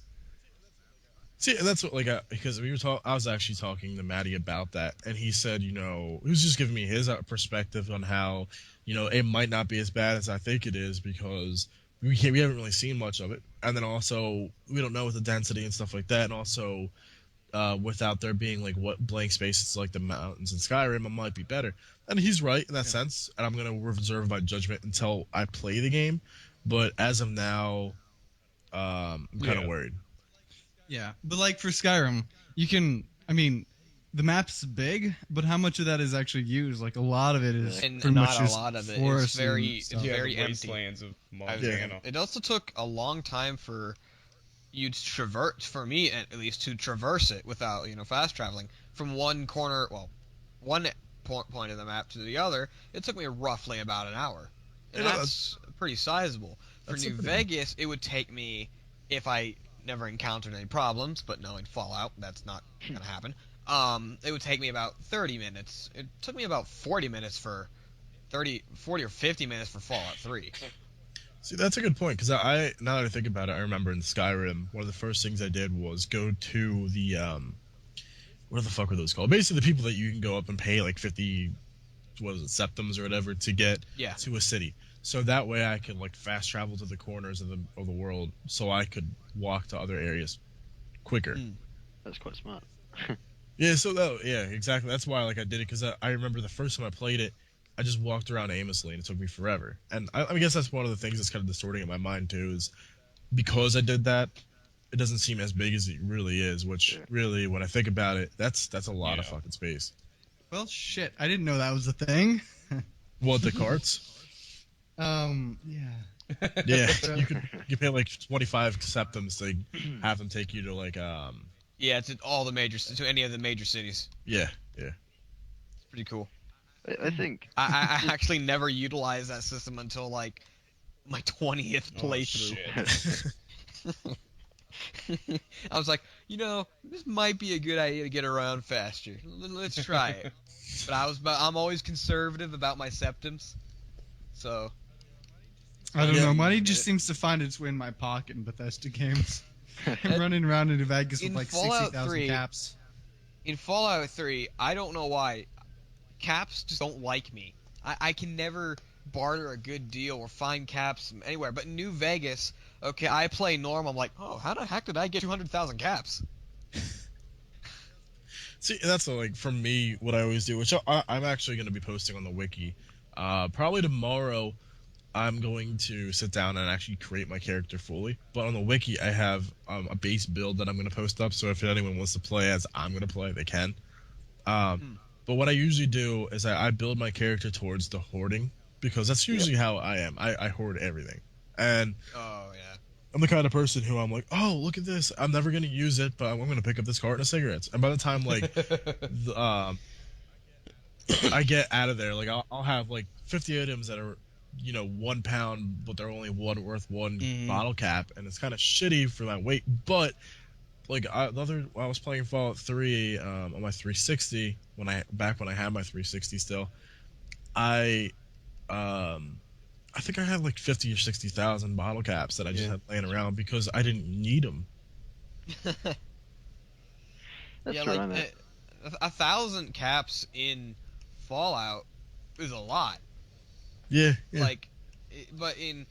B: See, and that's what because I was actually talking to Maddie about that, and he said, he was just giving me his perspective on how, it might not be as bad as I think it is because we haven't really seen much of it, and then also we don't know with the density and stuff like that, and also without there being like what blank spaces like the mountains in Skyrim, it might be better. And he's right in that sense, and I'm gonna reserve my judgment until I play the game. But as of now, I'm kind of
A: Yeah.
B: worried.
D: Yeah, but like for Skyrim, the map's big, but how much of that is actually used? Like a lot of it is
F: And
D: pretty
F: not
D: much
F: a
D: just
F: lot of it. It's
D: forest
F: very-
D: and
F: it's
D: stuff.
A: Yeah,
F: very
A: the
F: empty.
A: wastelands of
F: I-
A: Montana.
F: It also took a long time for you to traverse, for me at least, to traverse it without fast traveling from one corner, one point of the map to the other. It took me roughly about an hour, and
B: You know,
F: that's pretty sizable. For
B: that's a
F: New
B: pretty-
F: Vegas, it would take me, if I never encountered any problems, but knowing Fallout, that's not gonna happen. It would take me about 30 minutes. It took me about 40 minutes for 40 or 50 minutes for Fallout 3.
B: See, that's a good point, because now that I think about it, I remember in Skyrim, one of the first things I did was go to the, what the fuck were those called? Basically, the people that you can go up and pay like 50, what is it, septums or whatever to get
F: Yeah.
B: to a city. So that way I could like fast travel to the corners of the world, so I could walk to other areas quicker.
F: Mm.
E: That's quite smart.
B: Yeah, yeah, exactly. That's why I did it, because I remember the first time I played it, I just walked around aimlessly and it took me forever. And I guess that's one of the things that's kind of distorting in my mind too, is because I did that, it doesn't seem as big as it really is. Which
E: Yeah.
B: really, when I think about it, that's a lot of
A: Yeah.
B: fucking space.
D: Well, shit, I didn't know that was a thing.
B: What, the carts?
D: Yeah.
B: Yeah, you pay like 25 septums to have them take you to
F: Yeah, to any of the major cities.
B: yeah.
F: It's pretty cool.
E: I think
F: I actually never utilized that system until my 20th
A: Oh,
F: playthrough.
A: shit.
F: I was like, this might be a good idea to get around faster. Let's try it. But I'm always conservative about my septums, so
D: I don't
B: Yeah.
D: know. Money just seems to find its way in my pocket in Bethesda games. I'm running around in Vegas with
F: In
D: like
F: Fallout
D: 60,000
F: 3,
D: caps.
F: in Fallout 3, I don't know why, caps just don't like me. I can never barter a good deal or find caps anywhere. But in New Vegas, okay, I play normal. I'm like, oh, how the heck did I get 200,000 caps?
B: See, that's like for me what I always do, which I'm actually going to be posting on the wiki. Probably tomorrow, I'm going to sit down and actually create my character fully. But on the wiki, I have a base build that I'm going to post up. So if anyone wants to play as I'm going to play, they can. But what I usually do is I build my character towards the hoarding, because that's usually how I am. I hoard everything, and
F: Oh yeah.
B: I'm the kind of person who I'm like, oh, look at this. I'm never gonna use it, but I'm gonna pick up this carton of cigarettes. And by the time like I get out of there, like I'll have like 50 items that are, 1 pound, but they're only worth one bottle cap, and it's kind of shitty for that weight. But like I was playing Fallout 3 on my 360 when I had my 360 still. I think I had like 50 or 60,000 bottle caps that I just had laying around because I didn't need them.
E: That's
F: Yeah,
E: true,
F: like
E: I mean.
F: 1,000 caps in Fallout is a lot.
B: Yeah.
F: Like, but in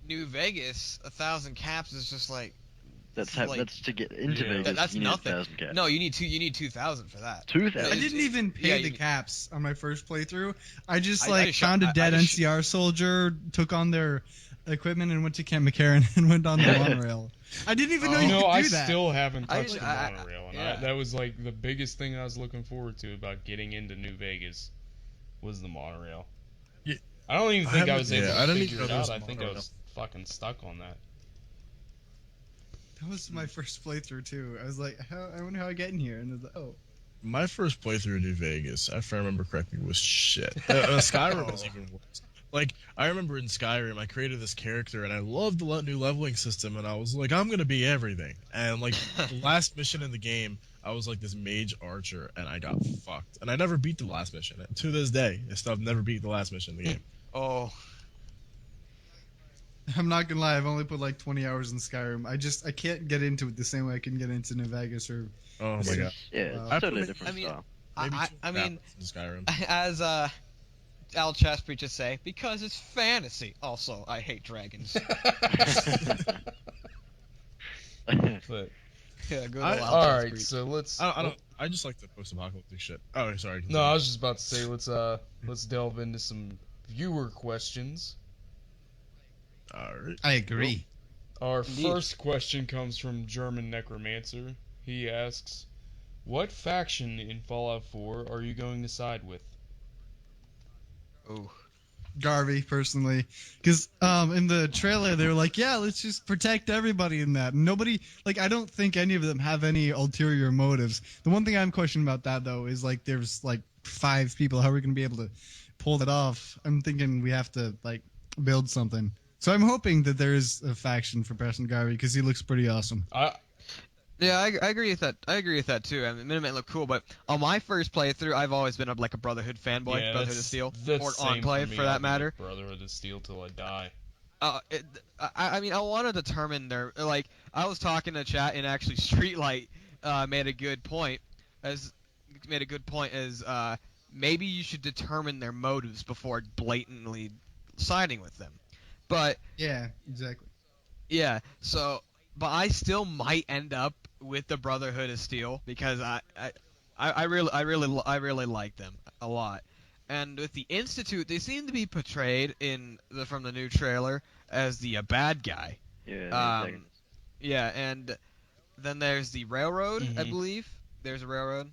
F: New Vegas, 1,000 caps is just like
E: That's
F: like-
E: that's to get into
A: Yeah.
E: Vegas.
F: That's
E: you need
F: nothing.
E: 1,000 caps.
F: no, you need 2,000 for that.
E: 2,000.
D: I didn't even
F: yeah,
D: pay the
F: you-
D: caps on my first playthrough. I just
F: I
D: like
F: just
D: found a
F: shot- I
D: dead
F: just-
D: NCR soldier, took on their equipment, and went to Camp McCarran and went on the monorail. I didn't even know
F: Oh.
D: you
A: You know,
D: could
A: I
D: do that.
A: still haven't
F: I
A: touched
F: just-
A: the
F: I-
A: monorail, and
F: yeah.
A: that was like the biggest thing I was looking forward to about getting into New Vegas was the monorail.
B: Yeah.
A: I don't even
B: I
A: think I
B: haven't-
A: was able
B: yeah, I
A: to
B: didn't
A: figure
B: even
A: it
B: know there was
A: out.
B: a
A: I think I
B: monorail.
A: was fucking stuck on that.
D: That was my first playthrough too. I was like, I wonder how I get in here, and I was like, oh.
B: My first playthrough in New Vegas, if I remember correctly, was shit. Skyrim was even worse. Like, I remember in Skyrim, I created this character, and I loved the new leveling system, and I was like, I'm gonna be everything. And, like, the last mission in the game, I was like this mage archer, and I got fucked. And I never beat the last mission. And to this day, I still have never beat the last mission in the game.
F: Oh,
D: I'm not gonna lie, I've only put like 20 hours in Skyrim. I can't get into it the same way I can get into New Vegas or.
B: Oh my god.
E: Yeah,
D: Wow.
E: it's totally
B: I
E: different
F: mean-
E: style.
B: Maybe
F: I
B: 2
F: mean,
B: in Skyrim.
F: as Al Chesbury just say, because it's fantasy. Also, I hate dragons.
A: But
F: Yeah, good
B: I-
F: old Al
A: all
F: Chesbury.
A: right, so let's.
B: I don't. I just like the post-apocalyptic shit. Oh, sorry.
A: No, I was just about to say let's delve into some viewer questions.
B: Alright.
D: I agree.
A: Our
F: Indeed.
A: first question comes from German Necromancer. He asks, "What faction in Fallout 4 are you going to side with?"
F: Ooh.
D: Garvey, personally, because in the trailer they were like, yeah, let's just protect everybody in that. Nobody, like, I don't think any of them have any ulterior motives. The one thing I'm questioning about that though is like there's like 5 people. How are we gonna be able to pull that off? I'm thinking we have to like build something. So I'm hoping that there is a faction for Preston Garvey because he looks pretty awesome.
F: Yeah, I agree with that. I agree with that too. I mean, Minutemen look cool, but on my first playthrough, I've always been like a Brotherhood fanboy,
A: Yeah,
F: Brotherhood of Steel,
A: that's
F: or
A: same
F: Enclave
A: me.
F: for
A: I'll
F: that
A: be a
F: matter.
A: Brotherhood of Steel till I die.
F: I mean, I want to determine their like. I was talking to chat, and actually, Streetlight made a good point. As maybe you should determine their motives before blatantly siding with them. But
D: Yeah, exactly.
F: yeah, so but I still might end up with the Brotherhood of Steel because I really like them a lot. And with the Institute, they seem to be portrayed from the new trailer as the bad guy.
E: Yeah,
F: Yeah, and then there's the Railroad, I
A: Mhm.
F: believe. There's a Railroad.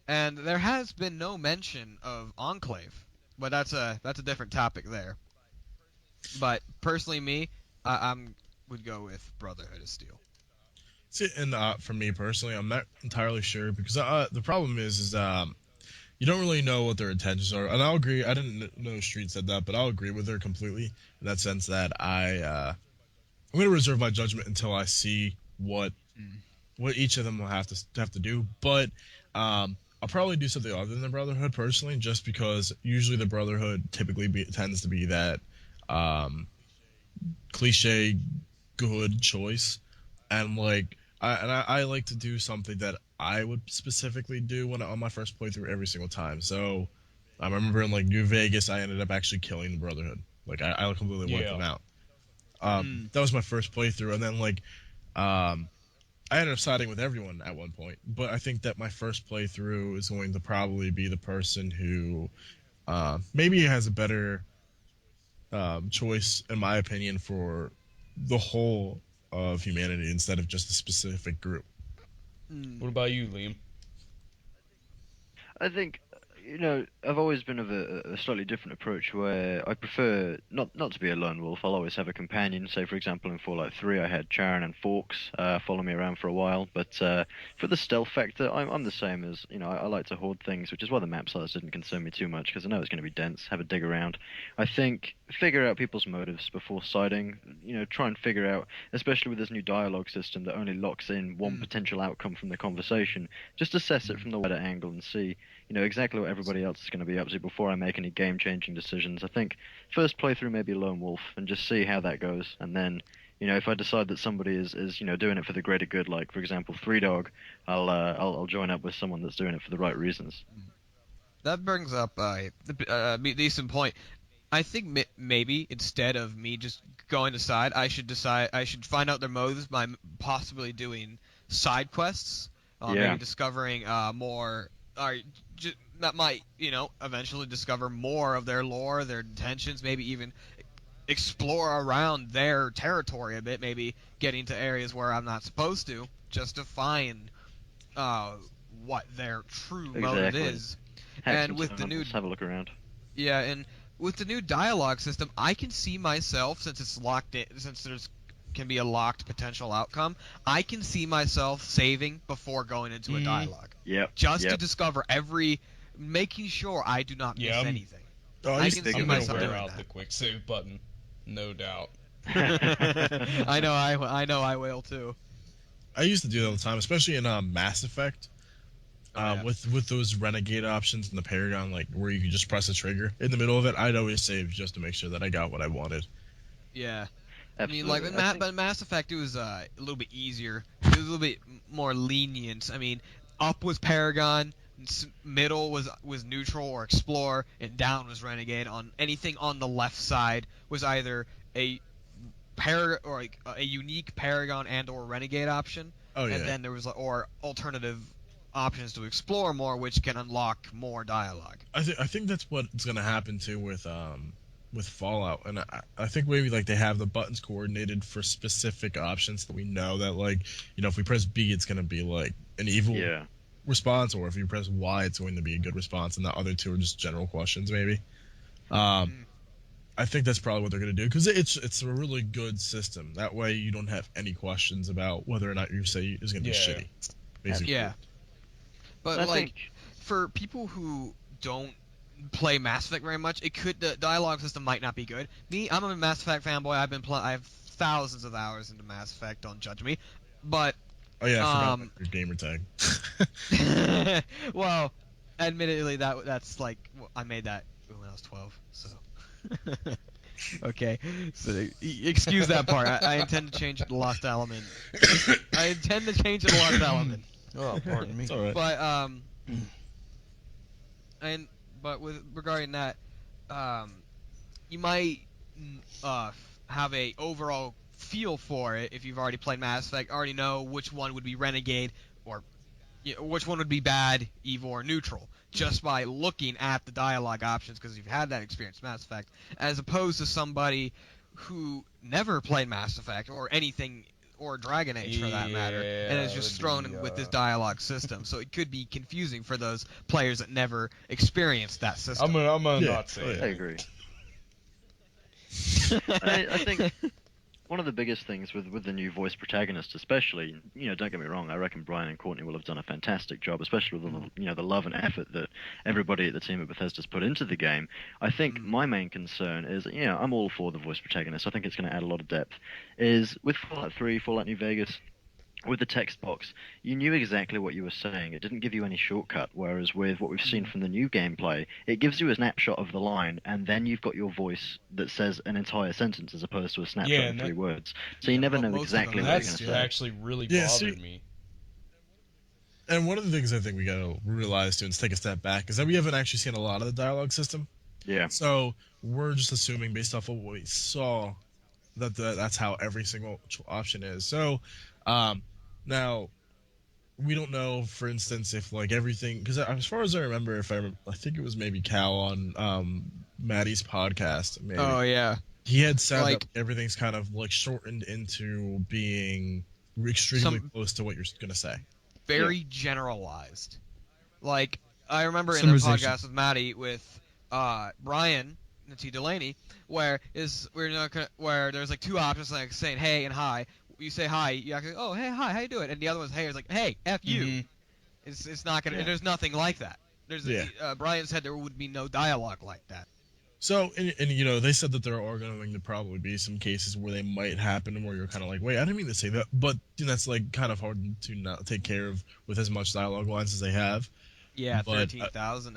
F: And there has been no mention of Enclave, but that's a different topic there. But personally, me, I'm would go with Brotherhood of Steel.
B: See, and for me personally, I'm not entirely sure because the problem is you don't really know what their intentions are, and I'll agree. I didn't know Street said that, but I'll agree with her completely in that sense that I'm going to reserve my judgment until I see what each of them will have to do. But I'll probably do something other than the Brotherhood personally, just because usually the Brotherhood typically tends to be that cliche good choice, and like I like to do something that I would specifically do on my first playthrough every single time. So I remember in like New Vegas, I ended up actually killing the Brotherhood. Like I completely wiped them out. That was my first playthrough, and then like I ended up siding with everyone at one point. But I think that my first playthrough is going to probably be the person who maybe has a better choice, in my opinion, for the whole of humanity instead of just a specific group.
A: What about you, Liam?
E: I think, I've always been of a slightly different approach where I prefer not to be a lone wolf. I'll always have a companion. Say, for example, in Fallout 3, I had Charon and Forks follow me around for a while. But for the stealth factor, I'm the same as, I like to hoard things, which is why the map size didn't concern me too much, because I know it's going to be dense, have a dig around. I think figure out people's motives before siding, try and figure out, especially with this new dialogue system that only locks in one potential outcome from the conversation, just assess it from the wider angle and see exactly what everybody else is going to be up to before I make any game-changing decisions. I think first playthrough maybe lone wolf and just see how that goes, and then if I decide that somebody is doing it for the greater good, like for example Three Dog, I'll join up with someone that's doing it for the right reasons.
F: That brings up a decent point. I think maybe instead of me just going to side, I should find out their motives by possibly doing side quests, maybe discovering more. That might eventually discover more of their lore, their intentions, maybe even explore around their territory a bit, maybe getting to areas where I'm not supposed to, just to find what their true motive is. And with the new
E: have a look around.
F: Yeah, and with the new dialogue system, I can see myself, since it's locked in, since there's can be a locked potential outcome, I can see myself saving before going into a dialogue. Just to discover making sure I do not miss anything.
B: I
A: can see myself doing out the quick save button, no doubt.
F: I know I will too.
B: I used to do that all the time, especially in Mass Effect. With those renegade options in the Paragon, like where you can just press a trigger in the middle of it, I'd always save just to make sure that I got what I wanted.
F: Yeah.
E: Absolutely.
F: I mean, but Mass Effect, it was a little bit easier. It was a little bit more lenient. I mean, up was Paragon, middle was neutral or explore, and down was renegade. On anything on the left side was either a a unique Paragon and or renegade option.
B: Oh yeah.
F: And then there was or alternative options to explore more, which can unlock more dialogue.
B: I think that's what's gonna happen too with Fallout, and I think maybe like they have the buttons coordinated for specific options that we know that like if we press B it's gonna be like an evil response, or if you press Y it's going to be a good response, and the other two are just general questions maybe. I think that's probably what they're gonna do, because it's a really good system. That way you don't have any questions about whether or not you say is gonna be shitty. Basically.
F: Yeah. But for people who don't play Mass Effect very much, the dialogue system might not be good. Me, I'm a Mass Effect fanboy. I have thousands of hours into Mass Effect. Don't judge me. But
B: oh yeah, I forgot your gamer tag.
F: Well, admittedly, that's like I made that when I was 12. So okay, so excuse that part. I intend to change it to Lost Element. I intend to change it to Lost Element.
A: Oh, pardon me.
B: It's all right.
F: But with regarding that, you might have a overall feel for it if you've already played Mass Effect. Already know which one would be renegade or which one would be bad, evil, or neutral, just by looking at the dialogue options, because you've had that experience Mass Effect, as opposed to somebody who never played Mass Effect or anything, or Dragon Age for that matter, and is just thrown in with this dialogue system. So it could be confusing for those players that never experienced that system.
A: I'm gonna not say it.
E: I agree. I think one of the biggest things with the new voice protagonist, especially, don't get me wrong, I reckon Brian and Courtney will have done a fantastic job, especially with the love and effort that everybody at the team at Bethesda's put into the game. I think my main concern is, I'm all for the voice protagonist. I think it's going to add a lot of depth. Is with Fallout 3, Fallout New Vegas, with the text box, you knew exactly what you were saying. It didn't give you any shortcut, whereas with what we've seen from the new gameplay, it gives you a snapshot of the line, and then you've got your voice that says an entire sentence as opposed to a snapshot of 3 words. So you never know exactly what you're going to say.
A: That actually really bothered me.
B: And one of the things I think we gotta realize too, and take a step back, is that we haven't actually seen a lot of the dialogue system.
E: Yeah.
B: So we're just assuming based off of what we saw that that's how every single option is. So now we don't know, for instance, if like everything, because as far as I remember, I think it was maybe Cal on Maddie's podcast. Maybe
F: Oh yeah.
B: he had said
F: Like-
B: that everything's kind of like shortened into being extremely close to what you're gonna say.
F: Very generalized. Like I remember in the
D: Summarization.
F: podcast with Maddie with Brian T. Delaney, where there's like two options, like saying hey and hi. You say hi, you actually oh hey hi how you doing, and the other one's hey, it's like hey f you.
A: Mhm.
F: It's not gonna.
E: Yeah.
F: There's nothing like that. Brian said there would be no dialogue like that.
B: So, and you know, they said that there are going to probably be some cases where they might happen where you're kind of like, wait, I didn't mean to say that, but that's like kind of hard to not take care of with as much dialogue lines as they have.
F: Yeah,
B: But,
F: 13,000.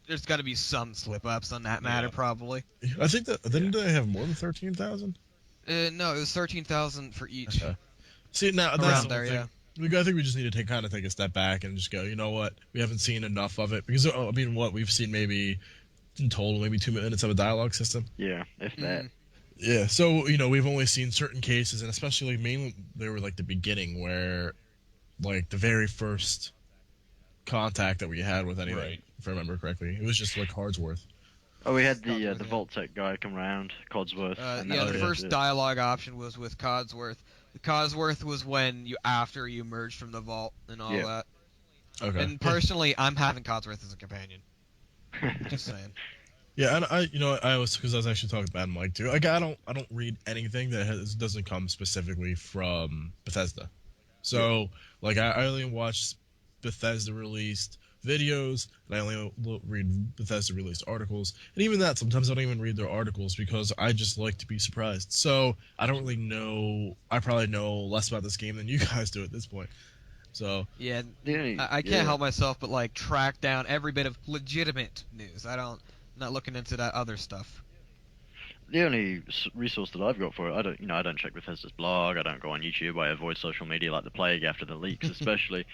F: There's got to be some slip ups on that matter,
A: Yeah.
F: probably.
B: I think that didn't they have more than 13,000?
F: No, it was 13,000 for each.
B: Okay. See, now that's
F: Around
B: the
F: there,
B: thing.
F: yeah.
B: I think we just need to kind of take a step back and just go, you know what? We haven't seen enough of it because I mean, what we've seen maybe in total maybe 2 minutes of a dialogue system.
E: Yeah, if that.
F: Mhm.
B: Yeah, so you know we've only seen certain cases, and especially like, mainly they were like the beginning where, like the very first contact that we had with anything,
A: Right.
B: if I remember correctly, it was just like Hardsworth.
E: Oh, we had the
F: Codsworth,
E: the
F: yeah.
E: Vault-Tech guy come round, Codsworth. and
F: Yeah,
E: that
F: the
E: was
F: first
E: it.
F: dialogue option was with Codsworth. Codsworth was when after you emerged from the vault and all
E: Yeah.
F: that.
B: Okay.
F: And personally, I'm having Codsworth as a companion. Just saying.
B: Yeah, and I was because I was actually talking about Mike too. Like I don't read anything that doesn't come specifically from Bethesda. So like I only watch Bethesda released videos, and I only read Bethesda released articles. And even that, sometimes I don't even read their articles because I just like to be surprised. So I don't really know. I probably know less about this game than you guys do at this point. So
F: Yeah,
E: The only-
F: I can't
E: yeah.
F: help myself but like track down every bit of legitimate news. I'm not looking into that other stuff.
E: The only resource that I've got for it, I don't check Bethesda's blog. I don't go on YouTube. I avoid social media like the plague after the leaks, especially.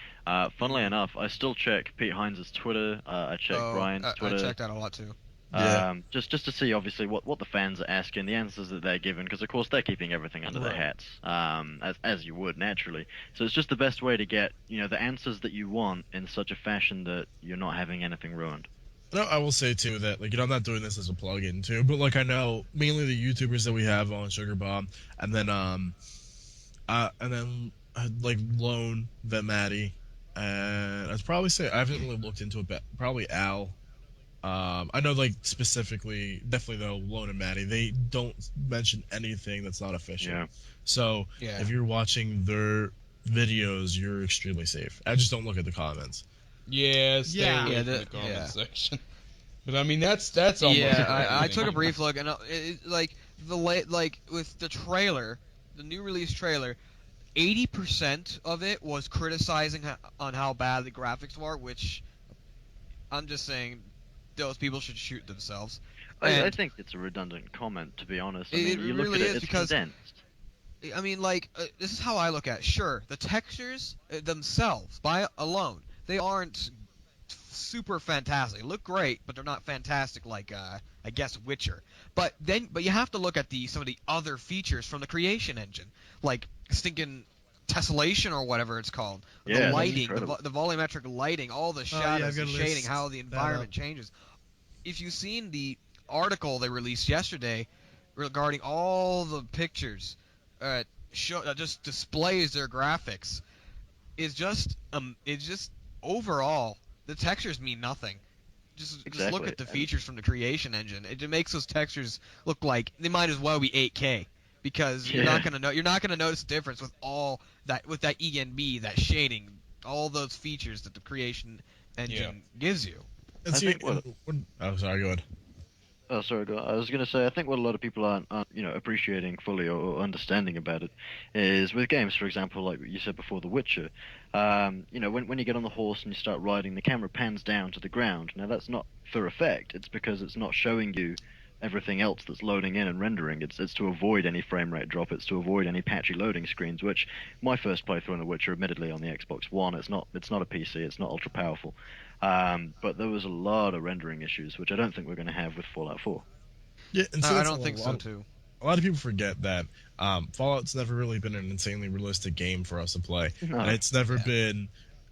E: Funnily enough, I still check Pete Hines' Twitter. I check Brian's
F: I
E: Twitter.
F: checked out a lot too.
B: Yeah.
E: Just to see obviously what the fans are asking, the answers that they're given, because of course they're keeping everything under their
F: Right.
E: hats, as you would naturally. So it's just the best way to get the answers that you want in such a fashion that you're not having anything ruined.
B: No, I will say too that like I'm not doing this as a plug-in too, but like I know mainly the YouTubers that we have on SugarBombed, and then like Lone, Vet Maddie, and I'd probably say I haven't really looked into it, but probably Al. I know like specifically, definitely though Lone and Maddie, they don't mention anything that's not official.
E: Yeah.
B: So
F: Yeah.
B: if you're watching their videos, you're extremely safe. I just don't look at the comments.
A: Yeah, stay
D: Yeah.
A: away
F: Yeah,
A: from
F: the-
A: the comment
F: yeah.
A: section. But I mean, that's almost.
F: Yeah, I
A: everything.
F: took a brief look, and like with the trailer, the new release trailer, 80% of it was criticizing on how bad the graphics were, which I'm just saying those people should shoot themselves.
E: I
F: And-
E: think it's a redundant comment, to be honest. I
F: It
E: mean, you look
F: really
E: at
F: is,
E: it's
F: because-
E: condensed.
F: I mean, like, this is how I look at it. Sure, the textures themselves, by alone, they aren't super fantastic. They look great, but they're not fantastic like, I guess, Witcher. But you have to look at some of the other features from the creation engine, like stinking tessellation or whatever it's called.
E: Yeah,
F: The
E: that's
F: lighting,
E: incredible.
F: the volumetric lighting, all the
D: I've
F: shadows,
D: got
F: the
D: a
F: shading,
D: list
F: how the
D: that
F: environment
D: up.
F: changes. If you've seen the article they released yesterday regarding all the pictures, that just displays their graphics, it's just overall the textures mean nothing. Just look
E: Exactly,
F: at the
E: and-
F: features from the creation engine. It makes those textures look like they might as well be 8K, because you're not gonna notice the difference with that ENB, that shading, all those features that the creation engine gives you.
B: And
E: I
B: see,
E: think what-
B: oh sorry, go ahead.
E: Oh, sorry, I was going to say, I think what a lot of people aren't appreciating fully or understanding about it is with games, for example, like you said before, The Witcher. When you get on the horse and you start riding, the camera pans down to the ground. Now, that's not for effect. It's because it's not showing you everything else that's loading in and rendering. It's to avoid any frame rate drop. It's to avoid any patchy loading screens. Which my first playthrough in The Witcher, admittedly on the Xbox One, it's not a PC. It's not ultra powerful. But there was a lot of rendering issues, which I don't think we're going to have with Fallout 4.
B: Yeah, and so
F: I
B: that's
F: don't think so too.
B: a lot of people forget that Fallout's never really been an insanely realistic game for us to play.
E: No.
B: And it's never been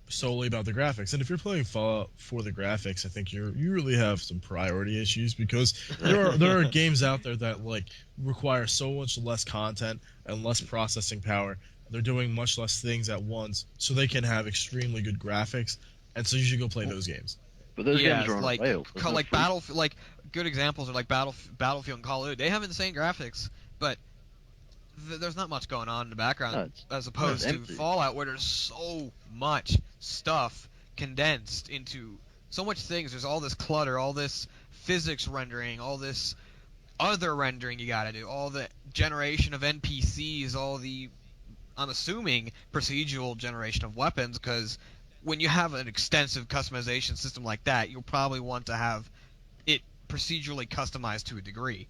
B: solely about the graphics. And if you're playing Fallout for the graphics, I think you really have some priority issues, because there are games out there that like require so much less content and less processing power. They're doing much less things at once, so they can have extremely good graphics. And so you should go play those games.
E: But those
F: Yeah,
E: games are on
F: like
E: rails. There's no
F: like
E: free-
F: Battlefield, like good examples are like Battlefield and Call of Duty. They have insane graphics, but there's not much going on in the background
E: No, it's-
F: as opposed to
E: empty.
F: Fallout, where there's so much stuff condensed into so much things. There's all this clutter, all this physics rendering, all this other rendering you gotta do, all the generation of NPCs, all the, I'm assuming, procedural generation of weapons, because when you have an extensive customization system like that, you'll probably want to have it procedurally customized to a degree.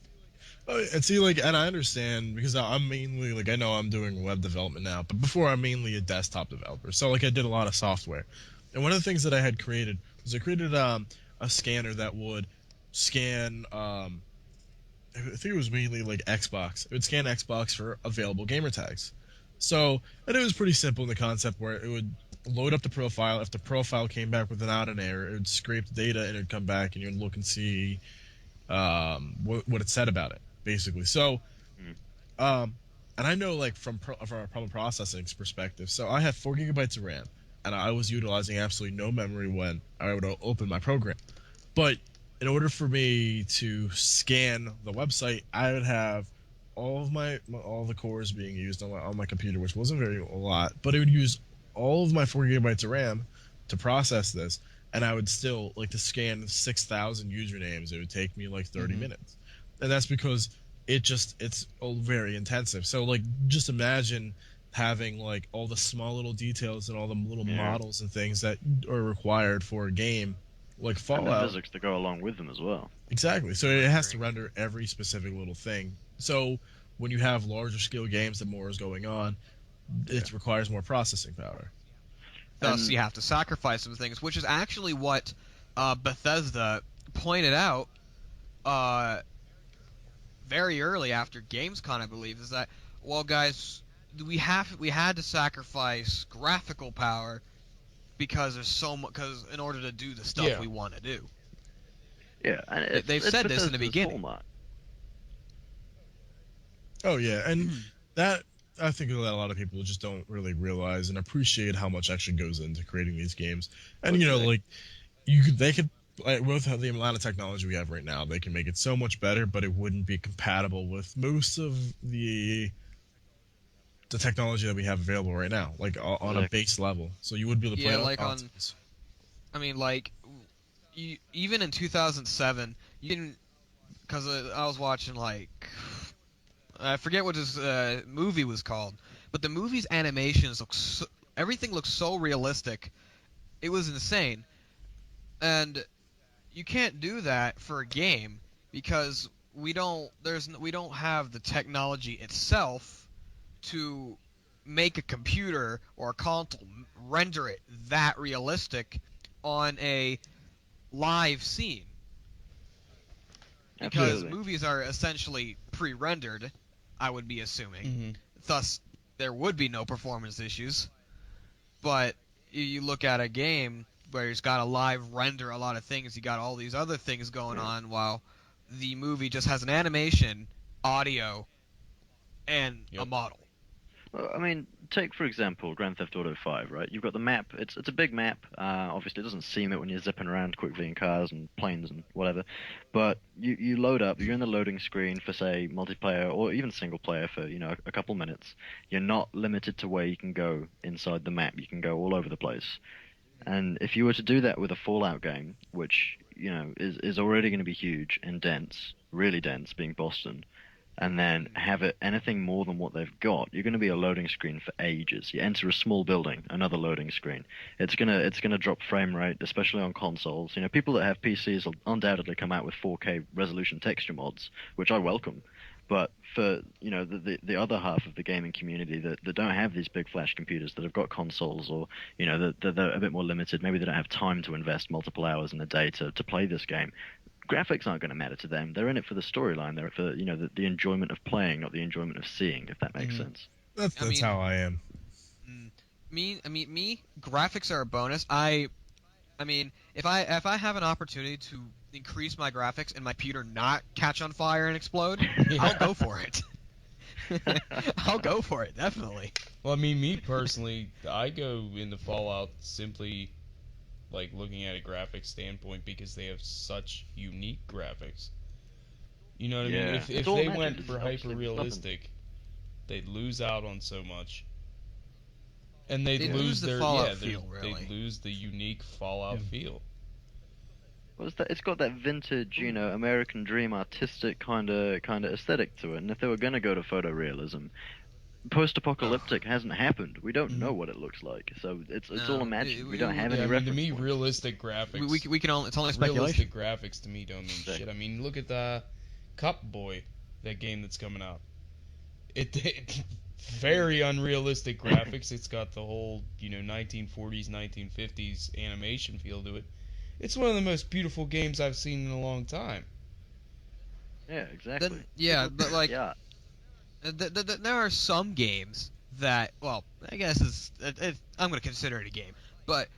B: And see, like, and I understand, because I'm mainly, like, I know I'm doing web development now, but before I'm mainly a desktop developer. So, like, I did a lot of software. And one of the things that I had created was I created a scanner that would scan, I think it was mainly, like, Xbox. It would scan Xbox for available gamer tags. So, and it was pretty simple in the concept where it would load up the profile. If the profile came back without an error, it would scrape the data and it would come back and you would look and see what it said about it, basically. So, and I know, like, from a problem processing perspective, so I had 4 gigabytes of RAM, and I was utilizing absolutely no memory when I would open my program. But in order for me to scan the website, I would have all of all the cores being used on my computer, which wasn't a lot, but it would use all of my 4 gigabytes of RAM to process this, and I would still, like, to scan 6,000 usernames, it would take me like 30 minutes. And that's because it's all very intensive. So, like, just imagine having, like, all the small little details and all the little models and things that are required for a game like
E: and
B: Fallout.
E: the physics to go along with them as well.
B: Exactly. So it has to render every specific little thing. So when you have larger scale games that more is going on, it requires more processing power.
F: Thus,
E: And-
F: you have to sacrifice some things, which is actually what Bethesda pointed out very early after Gamescom, I believe, is that, well, guys, we had to sacrifice graphical power because there's so much, because in order to do the stuff we want to do.
E: Yeah, and
F: They've said this in the
E: Bethesda's
F: beginning.
E: hallmark.
B: Oh yeah, and that, I think that a lot of people just don't really realize and appreciate how much actually goes into creating these games. And you know, like, they could, like, with the amount of technology we have right now, they can make it so much better, but it wouldn't be compatible with most of the technology that we have available right now, like on a base level. So you would be able to play it on
F: like
B: consoles.
F: I mean, like, even in 2007, you didn't, because I was watching, like, I forget what this movie was called, but the movie's animations everything looks so realistic. It was insane, and you can't do that for a game because we don't have the technology itself to make a computer or a console render it that realistic on a live scene. Because
E: Absolutely.
F: movies are essentially pre-rendered, I would be assuming.
A: Mm-hmm.
F: Thus, there would be no performance issues. But you look at a game where it's got a live render, a lot of things, you got all these other things going on, while the movie just has an animation, audio, and a model.
E: Well, I mean, take for example Grand Theft Auto 5, right? You've got the map. It's a big map. Obviously, it doesn't seem it when you're zipping around quickly in cars and planes and whatever. But you load up. You're in the loading screen for, say, multiplayer or even single player for, you know, a couple minutes. You're not limited to where you can go inside the map. You can go all over the place. And if you were to do that with a Fallout game, which, you know, is already going to be huge and dense, really dense, being Boston, and then have it anything more than what they've got, you're going to be a loading screen for ages. You enter a small building, another loading screen. It's gonna drop frame rate, especially on consoles. People that have PCs will undoubtedly come out with 4K resolution texture mods, which I welcome. But for the other half of the gaming community that don't have these big flash computers, that have got consoles, or that they're a bit more limited, maybe they don't have time to invest multiple hours in a day to play this game. Graphics aren't going to matter to them. They're in it for the storyline. They're for the enjoyment of playing, not the enjoyment of seeing. If that makes sense.
B: That's how I am.
F: Me, graphics are a bonus. I mean, if I have an opportunity to increase my graphics and my computer not catch on fire and explode, I'll go for it. I'll go for it, definitely.
A: Well, I mean, me personally, I go into Fallout simply like looking at a graphics standpoint because they have such unique graphics. You know what I mean? If they went for hyper realistic, they'd lose out on so much. And they'd lose
F: the
A: their
F: Fallout feel, really.
A: They'd lose the unique Fallout feel.
E: Well, it's got that vintage, American dream artistic kind of aesthetic to it. And if they were going to go to photorealism, post-apocalyptic hasn't happened. We don't know what it looks like, so it's all imagined. We don't have any reference
A: to me,
E: points.
A: realistic graphics.
F: We can only it's only speculation.
A: Realistic graphics to me don't mean shit. I mean, look at the Cup Boy, that game that's coming out. It very unrealistic graphics. It's got the whole 1940s, 1950s animation feel to it. It's one of the most beautiful games I've seen in a long time.
E: Yeah, exactly.
F: But like. Yeah. There are some games that, well, I guess I'm going to consider it a game. But,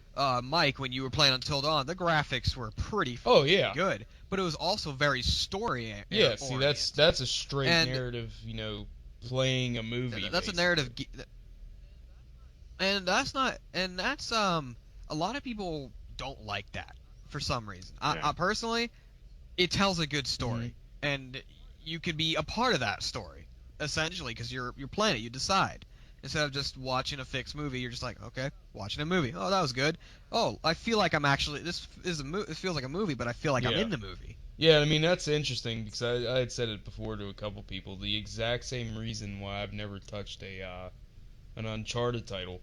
F: Mike, when you were playing Until Dawn, the graphics were pretty good. But it was also very story-oriented.
A: Yeah, see, that's a straight narrative, playing a movie.
F: That's basically a narrative. And that's not, a lot of people don't like that for some reason. I personally, it tells a good story. And you can be a part of that story. Essentially, because you're playing it, you decide. Instead of just watching a fixed movie, you're just like, okay, watching a movie. Oh, that was good. Oh, I feel like I'm actually this feels like a movie, but I feel like I'm in the movie.
A: Yeah, I mean that's interesting because I had said it before to a couple people. The exact same reason why I've never touched an Uncharted title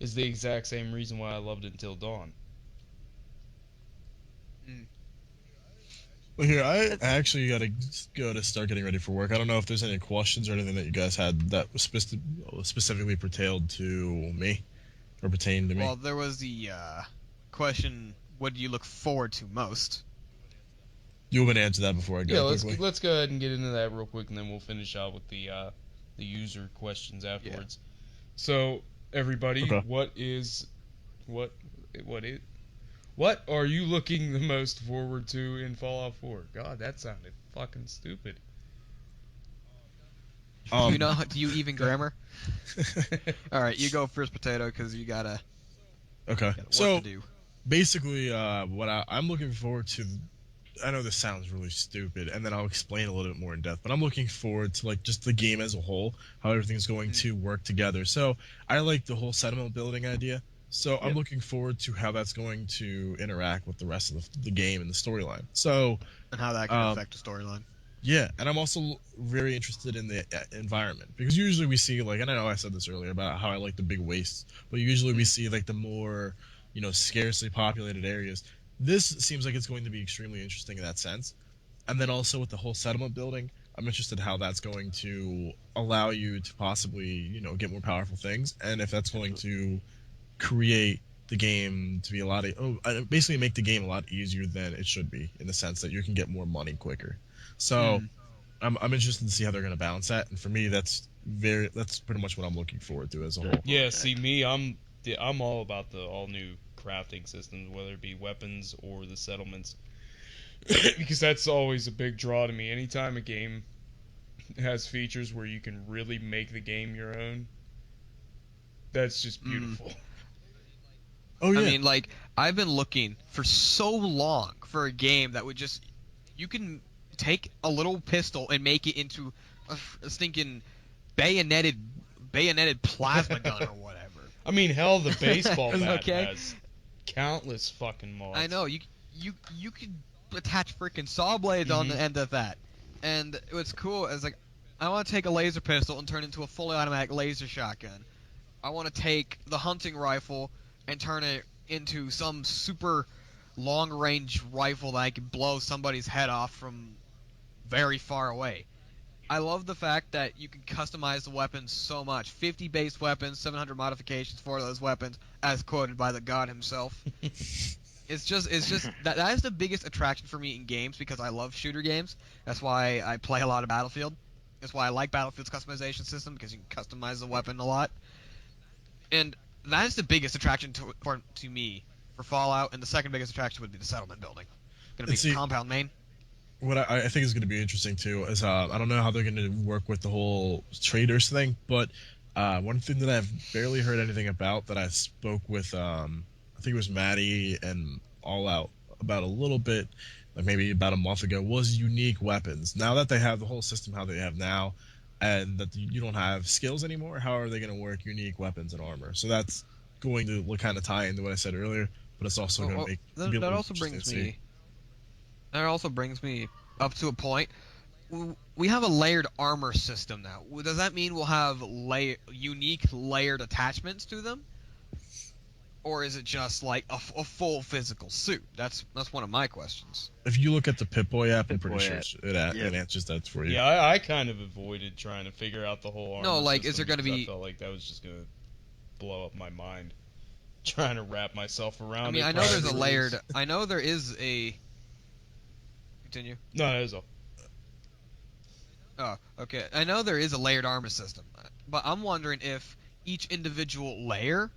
A: is the exact same reason why I loved Until Dawn.
B: Well, here, I actually got to go to start getting ready for work. I don't know if there's any questions or anything that you guys had that was specifically pertained to me, or pertained to me.
F: Well, there was the question, what do you look forward to most?
B: You want me to answer that before I go?
A: Yeah, let's go ahead and get into that real quick, and then we'll finish out with the user questions afterwards. Yeah. So, everybody, What are you looking the most forward to in Fallout 4? God, that sounded fucking stupid.
F: Do you even grammar? All right, you go first, Potato, because you gotta.
B: Okay.
F: To do.
B: Basically, what I'm looking forward to. I know this sounds really stupid, and then I'll explain a little bit more in depth. But I'm looking forward to just the game as a whole, how everything's going to work together. So I like the whole settlement building idea. So I'm looking forward to how that's going to interact with the rest of the game and the storyline. So
F: and how that can affect the storyline.
B: Yeah, and I'm also very interested in the environment because usually we see and I know I said this earlier about how I like the big wastes, but usually we see the more scarcely populated areas. This seems like it's going to be extremely interesting in that sense, and then also with the whole settlement building, I'm interested in how that's going to allow you to possibly get more powerful things, and if that's going to create the game to be basically make the game a lot easier than it should be, in the sense that you can get more money quicker. So I'm interested to see how they're going to balance that, and for me that's pretty much what I'm looking forward to as a whole.
A: Yeah, see me, I'm all about the all new crafting systems, whether it be weapons or the settlements, because that's always a big draw to me. Anytime a game has features where you can really make the game your own, that's just beautiful.
B: Oh yeah.
F: I mean, I've been looking for so long for a game that would just, you can take a little pistol and make it into a stinking bayoneted plasma gun or whatever.
A: I mean, hell, the baseball bat has countless fucking mods.
F: I know, you could attach freaking saw blades on the end of that. And what's cool is I want to take a laser pistol and turn it into a fully automatic laser shotgun. I want to take the hunting rifle and turn it into some super long-range rifle that I can blow somebody's head off from very far away. I love the fact that you can customize the weapons so much. 50 base weapons, 700 modifications for those weapons, as quoted by the god himself. It's just that is the biggest attraction for me in games because I love shooter games. That's why I play a lot of Battlefield. That's why I like Battlefield's customization system because you can customize the weapon a lot. And that is the biggest attraction to me for Fallout, and the second biggest attraction would be the settlement building. Gonna be compound main.
B: What I think is going to be interesting too is I don't know how they're going to work with the whole traders thing, but one thing that I've barely heard anything about that I spoke with I think it was Maddie and All Out about a little bit, like maybe about a month ago, was unique weapons. Now that they have the whole system how they have now, and that you don't have skills anymore, how are they going to work unique weapons and armor? So that's going to kind of tie into what I said earlier, but it's also going to make
F: that also brings me up to a point. We have a layered armor system now. Does that mean we'll have unique layered attachments to them? Or is it just like a full physical suit? That's one of my questions.
B: If you look at the Pip-Boy app, I'm pretty sure it answers that for you.
A: Yeah, I kind of avoided trying to figure out the whole armor system
F: is there going to be...
A: I felt like that was just going to blow up my mind. Trying to wrap myself around it.
F: I know there's a layered... I know there is a... Continue.
A: No, that is all.
F: Oh, okay. I know there is a layered armor system, but I'm wondering if each individual layer,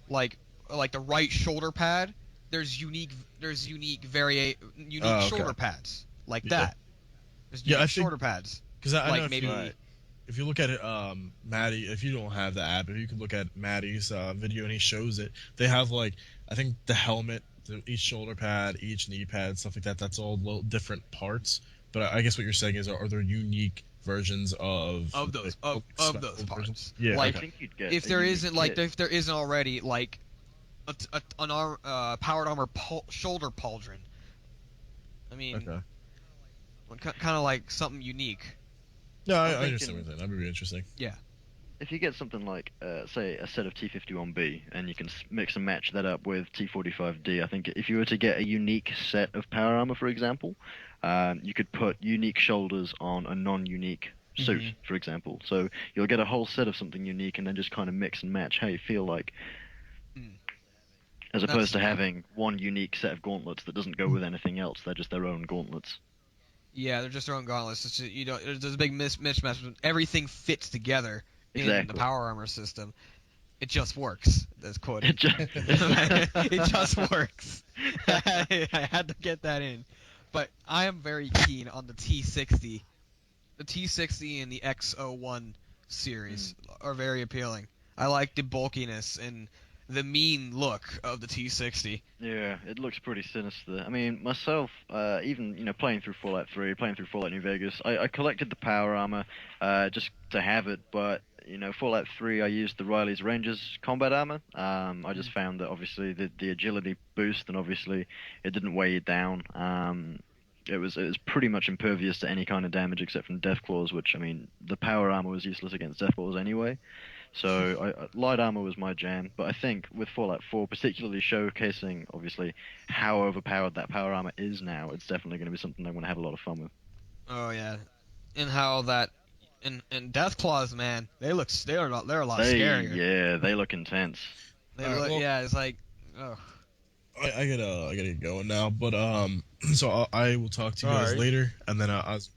F: like the right shoulder pad, there's unique shoulder pads like that. There's unique shoulder pads.
B: Because I know maybe if you look at it, Maddie, if you don't have the app, if you can look at Maddie's video and he shows it, they have like I think the helmet, each shoulder pad, each knee pad, stuff like that. That's all little different parts. But I guess what you're saying is, are there unique versions of those
F: parts?
B: Yeah,
F: like I think you'd get if there isn't already like an powered armor shoulder pauldron. I mean, kind of like something unique.
B: Yeah, I understand what you're saying. That would be interesting.
F: Yeah.
E: If you get something like, say, a set of T51B, and you can mix and match that up with T45D, I think if you were to get a unique set of power armor, for example, you could put unique shoulders on a non-unique suit, for example. So you'll get a whole set of something unique, and then just kind of mix and match how you feel like. As opposed to having one unique set of gauntlets that doesn't go with anything else. They're just their own gauntlets.
F: Yeah, they're just their own gauntlets. It's just, there's a big mismatch. Everything fits together in the power armor system. It just works. That's quoted. It just works. I had to get that in. But I am very keen on the T60. The T60 and the X01 series are very appealing. I like the bulkiness and the mean look of the T60.
E: Yeah, it looks pretty sinister. I mean, myself, even playing through Fallout 3, playing through Fallout New Vegas, I collected the power armor just to have it, but Fallout 3, I used the Riley's Rangers combat armor. I just found that obviously the agility boost, and obviously it didn't weigh you down. It was pretty much impervious to any kind of damage except from Deathclaws, which, I mean, the power armor was useless against Deathclaws anyway. So light armor was my jam, but I think with Fallout 4, particularly showcasing, obviously, how overpowered that power armor is now, it's definitely going to be something I'm going to have a lot of fun with.
F: Oh, yeah. And how that... And Deathclaws, man, they're a lot scarier.
E: Yeah, they look intense.
F: It's like... Oh.
B: I gotta get going now, but so I will talk to you guys later, and then as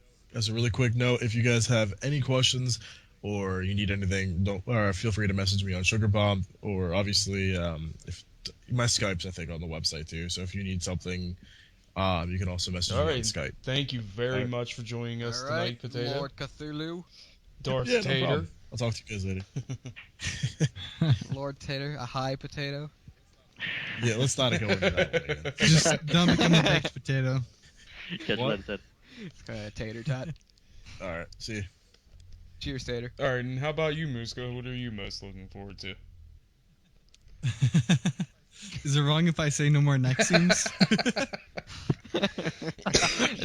B: a really quick note, if you guys have any questions or you need anything, feel free to message me on SugarBombed, or obviously if my Skype's I think on the website too. So if you need something, you can also message me on Skype.
A: Thank you very much for joining us tonight, Potato.
F: Lord Cthulhu.
A: Darth Tater.
B: No, I'll talk to you guys later.
F: Lord Tater, a high potato.
B: Yeah, let's not go into that one again.
D: Just don't become a baked potato.
E: Catch what?
F: Tater tot.
B: Alright, see you.
F: Cheers, Tater.
A: Alright, and how about you, Musco? What are you most looking forward to?
D: Is it wrong if I say no more neck scenes?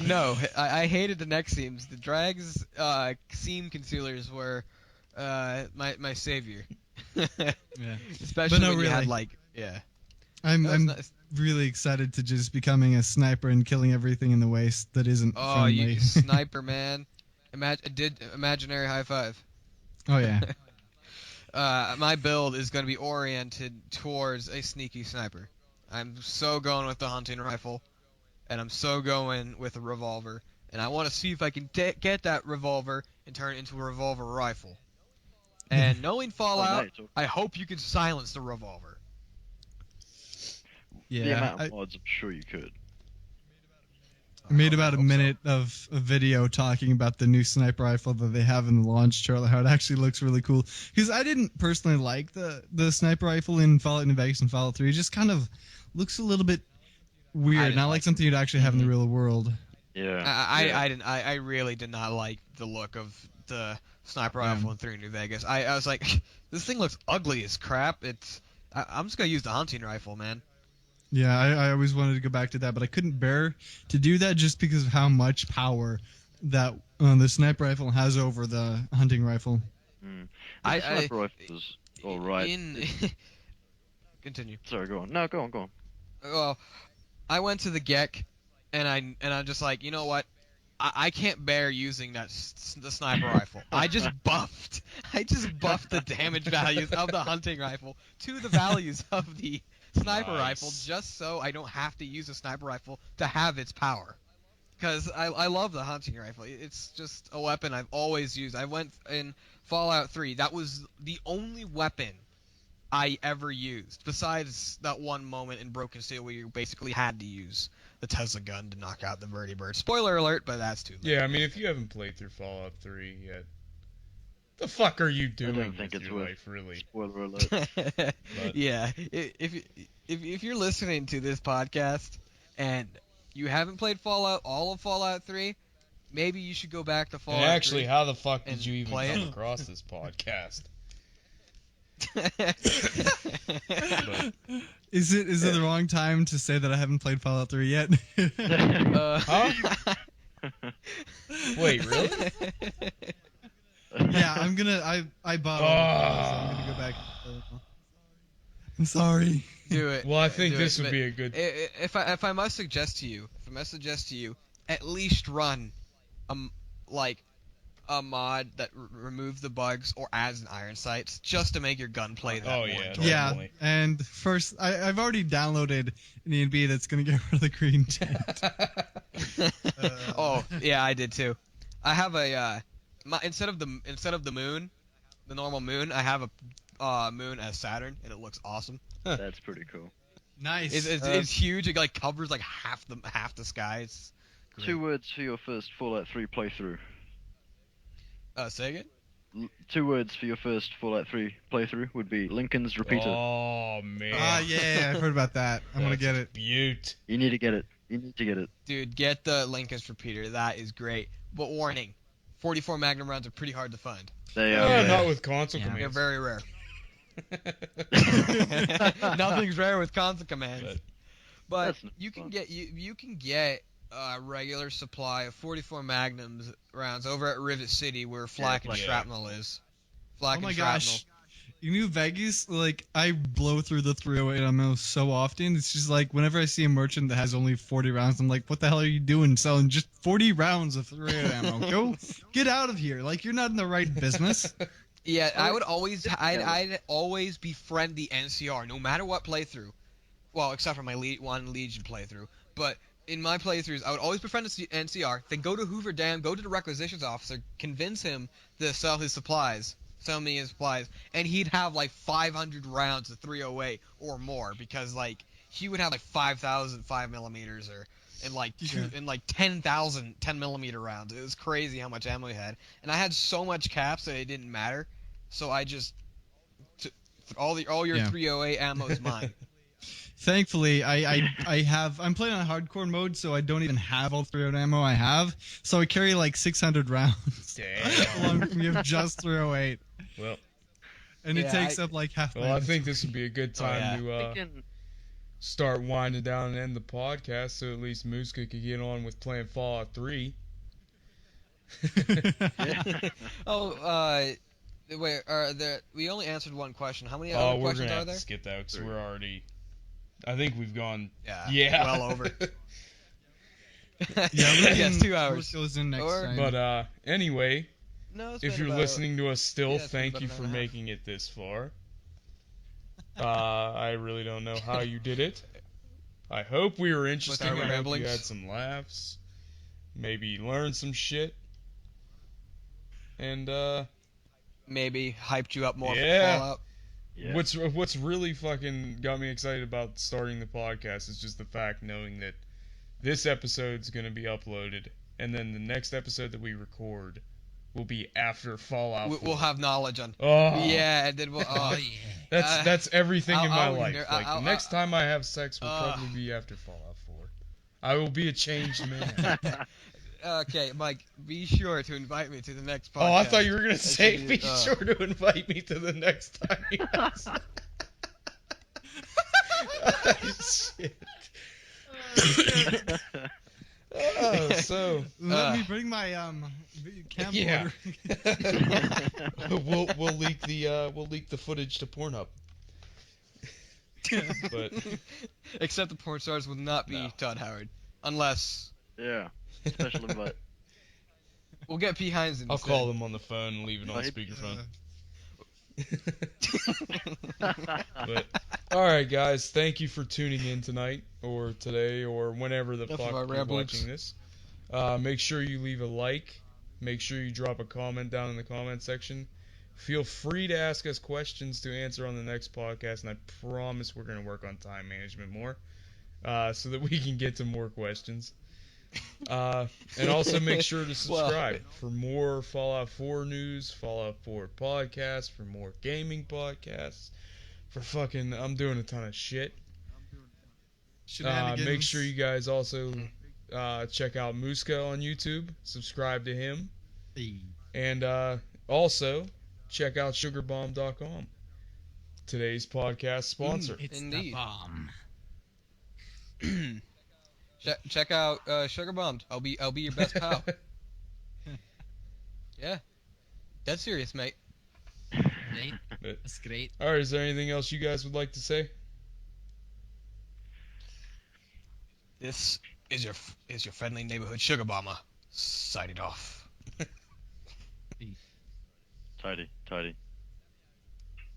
F: No, I hated the neck seams. The Drag's seam concealers were my savior.
D: Yeah.
F: Especially
D: no,
F: when you had
D: really.
F: like that was
D: I'm
F: nice.
D: really excited to just becoming a sniper and killing everything in the waist that isn't
F: Oh,
D: friendly.
F: you sniper man! Imaginary high five.
D: Oh yeah.
F: My build is going to be oriented towards a sneaky sniper. I'm so going with the hunting rifle, and I'm so going with a revolver, and I want to see if I can get that revolver and turn it into a revolver rifle. And knowing Fallout,
E: nice.
F: I hope you can silence the revolver.
E: The
D: Yeah.
E: amount
D: I
E: of mods, I'm sure you could.
D: made about a
F: hope so.
D: minute of a video talking about the new sniper rifle that they have in the launch trailer, how it actually looks really cool. Because I didn't personally like the sniper rifle in Fallout New Vegas and Fallout 3. It just kind of looks a little bit weird,
F: didn't
D: not like
F: like
D: something you'd actually have in the real world.
E: Yeah.
F: I really did not like the look of the sniper rifle in 3 New Vegas. I was like, this thing looks ugly as crap. I'm just gonna use the hunting rifle, man.
D: Yeah, I always wanted to go back to that, but I couldn't bear to do that just because of how much power that the sniper rifle has over the hunting rifle.
E: Mm.
F: I-
E: The sniper rifle is all right.
F: Continue.
E: Sorry, go on. No, go on, go on.
F: Well, I went to the GEC, and I'm just like, you know what? I can't bear using the sniper rifle. I just buffed the damage values of the hunting rifle to the values of the sniper rifle, just so I don't have to use a sniper rifle to have its power. Because I love the hunting rifle. It's just a weapon I've always used. I went in Fallout 3. That was the only weapon I ever used, besides that one moment in Broken Steel where you basically had to use the Tesla gun to knock out the vertibird. Spoiler alert, but that's too late.
A: Yeah, I mean, if you haven't played through Fallout 3 yet, the fuck are you
E: I
A: doing
E: don't think
A: with
E: it's
A: your
E: worth
A: life, really?
E: Spoiler alert.
F: Yeah, if you're listening to this podcast and you haven't played all of Fallout 3, maybe you should go back to Fallout
A: And actually,
F: 3.
A: how the fuck did
F: and
A: you even
F: play
A: come
F: it.
A: across this podcast?
D: Is it the wrong time to say that I haven't played Fallout 3 yet?
A: Huh? Wait, really?
D: Yeah, I bought all of those, so I'm gonna go back. I'm sorry.
F: Do it.
A: Well, I think
F: Do
A: this
F: it,
A: would
F: but
A: be a good.
F: If I must suggest to you, at least run a mod that removes the bugs or adds an iron sights just to make your gunplay that
A: Oh,
F: more
A: yeah.
F: enjoyable.
D: Yeah,
A: Definitely.
D: and first, I've already downloaded an E&B that's gonna get rid of the green tent.
F: Oh yeah, I did too. I have instead of the moon, the normal moon, I have a moon as Saturn, and it looks awesome.
E: That's pretty cool.
D: Nice.
F: It's huge. It like covers like half the sky. It's great.
E: 2 words for your first Fallout 3 playthrough.
F: Say again?
E: 2 words for your first Fallout 3 playthrough would be Lincoln's Repeater.
A: Oh man.
D: Yeah, I've heard about that. I'm gonna get it.
A: Butte.
E: You need to get it. You need to get it.
F: Dude, get the Lincoln's repeater. That is great. But warning, 44 Magnum rounds are pretty hard to find.
E: They are.
A: Yeah, not with console
C: Yeah.
F: They're
A: commands.
F: very rare. Nothing's rare with console commands. But
E: That's not
F: you can
E: fun.
F: get you can get a regular supply of 44 Magnums rounds over at Rivet City where Flak and
E: yeah.
F: Shrapnel is. Flak
D: Oh my
F: and Shrapnel.
D: gosh. In New Vegas, like, I blow through the 308 ammo so often. It's just like, whenever I see a merchant that has only 40 rounds, I'm like, what the hell are you doing selling just 40 rounds of 308 ammo? Go, get out of here. Like, you're not in the right business.
F: Yeah, I'd always befriend the NCR no matter what playthrough. Well, except for my one Legion playthrough. But in my playthroughs, I would always befriend the NCR, then go to Hoover Dam, go to the requisitions officer, convince him to sell me his supplies, and he'd have like 500 rounds of 308 or more because like he would have like 5,000 5mm and like and like 10,000 10mm rounds. It was crazy how much ammo he had, and I had so much caps that it didn't matter. So I just all your 308 ammo is mine.
D: Thankfully, I'm playing on hardcore mode, so I don't even have all 308 ammo I have. So I carry like 600 rounds.
A: Damn.
D: Along with me of just 308.
A: Well,
D: And it
F: Yeah,
D: takes up like half my
A: I think this would be a good time
F: yeah.
A: to. start winding down and end the podcast, so at least Muska could get on with playing Fallout 3.
F: Oh, wait, we only answered one question. How many
A: Oh,
F: other
A: we're
F: questions
A: gonna
F: are
A: have
F: there?
A: to skip that because
E: 3.
A: we're already. I think we've gone.
F: Yeah.
A: Yeah.
F: Well over.
D: Yeah, we
F: yes,
D: can
F: 2 hours.
D: work those in next
F: Or-
D: time.
A: But anyway,
F: No, it's
A: if
F: been
A: you're
F: about-
A: listening to us still,
F: yeah, it's been
A: thank
F: about
A: you
F: an
A: for
F: hour and a half.
A: making it this far. I really don't know how you did it. I hope we were interesting.
F: our
A: I hope you
F: ramblings.
A: had some laughs. Maybe learned some shit. And
F: maybe hyped you up more
A: Yeah.
F: for Fallout.
E: Yeah.
A: what's really fucking got me excited about starting the podcast is just the fact knowing that this episode's gonna be uploaded, and then the next episode that we record will be after Fallout 4.
F: We'll have knowledge on.
A: Oh,
F: Yeah, and then we'll.
C: Oh yeah.
A: that's everything in my
F: I'll-
A: life. Like the next
F: I'll-
A: time I have sex will probably be after Fallout 4. I will be a changed man.
F: Okay, Mike, be sure to invite me to the next podcast.
A: Oh, I thought you were gonna say
F: should
A: be
F: be,
A: sure to invite me to the next time. You have sex." Shit. Oh, so
D: Let me bring my camcorder.
A: we'll leak the footage to Pornhub. But
F: Except the porn stars will not be
A: No.
F: Todd Howard, unless
E: Yeah. Special invite.
F: we'll get P. Hines instead.
A: I'll call them on the phone and leave it on
E: Right.
A: speakerphone. But all right, guys, thank you for tuning in tonight or today or whenever the
F: Enough
A: fuck
F: of our
A: you're
F: ramblings.
A: watching this. Make sure you leave a like. Make sure you drop a comment down in the comment section. Feel free to ask us questions to answer on the next podcast, and I promise we're going to work on time management more so that we can get to more questions. And also make sure to subscribe for more Fallout 4 news, Fallout 4 podcasts, for more gaming podcasts, for fucking, I'm doing a ton of shit. Make sure you guys also check out Muska on YouTube, subscribe to him, and also check out SugarBombed.com, today's podcast sponsor.
C: It's
F: Indeed.
C: the bomb.
F: Check out SugarBombed. I'll be your best pal. Yeah, dead serious, mate.
C: Right?
A: But-
C: That's great.
A: Alright, is there anything else you guys would like to say?
F: This is your friendly neighborhood sugar bomber. Signing off.
E: Tidy.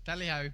D: Tally ho.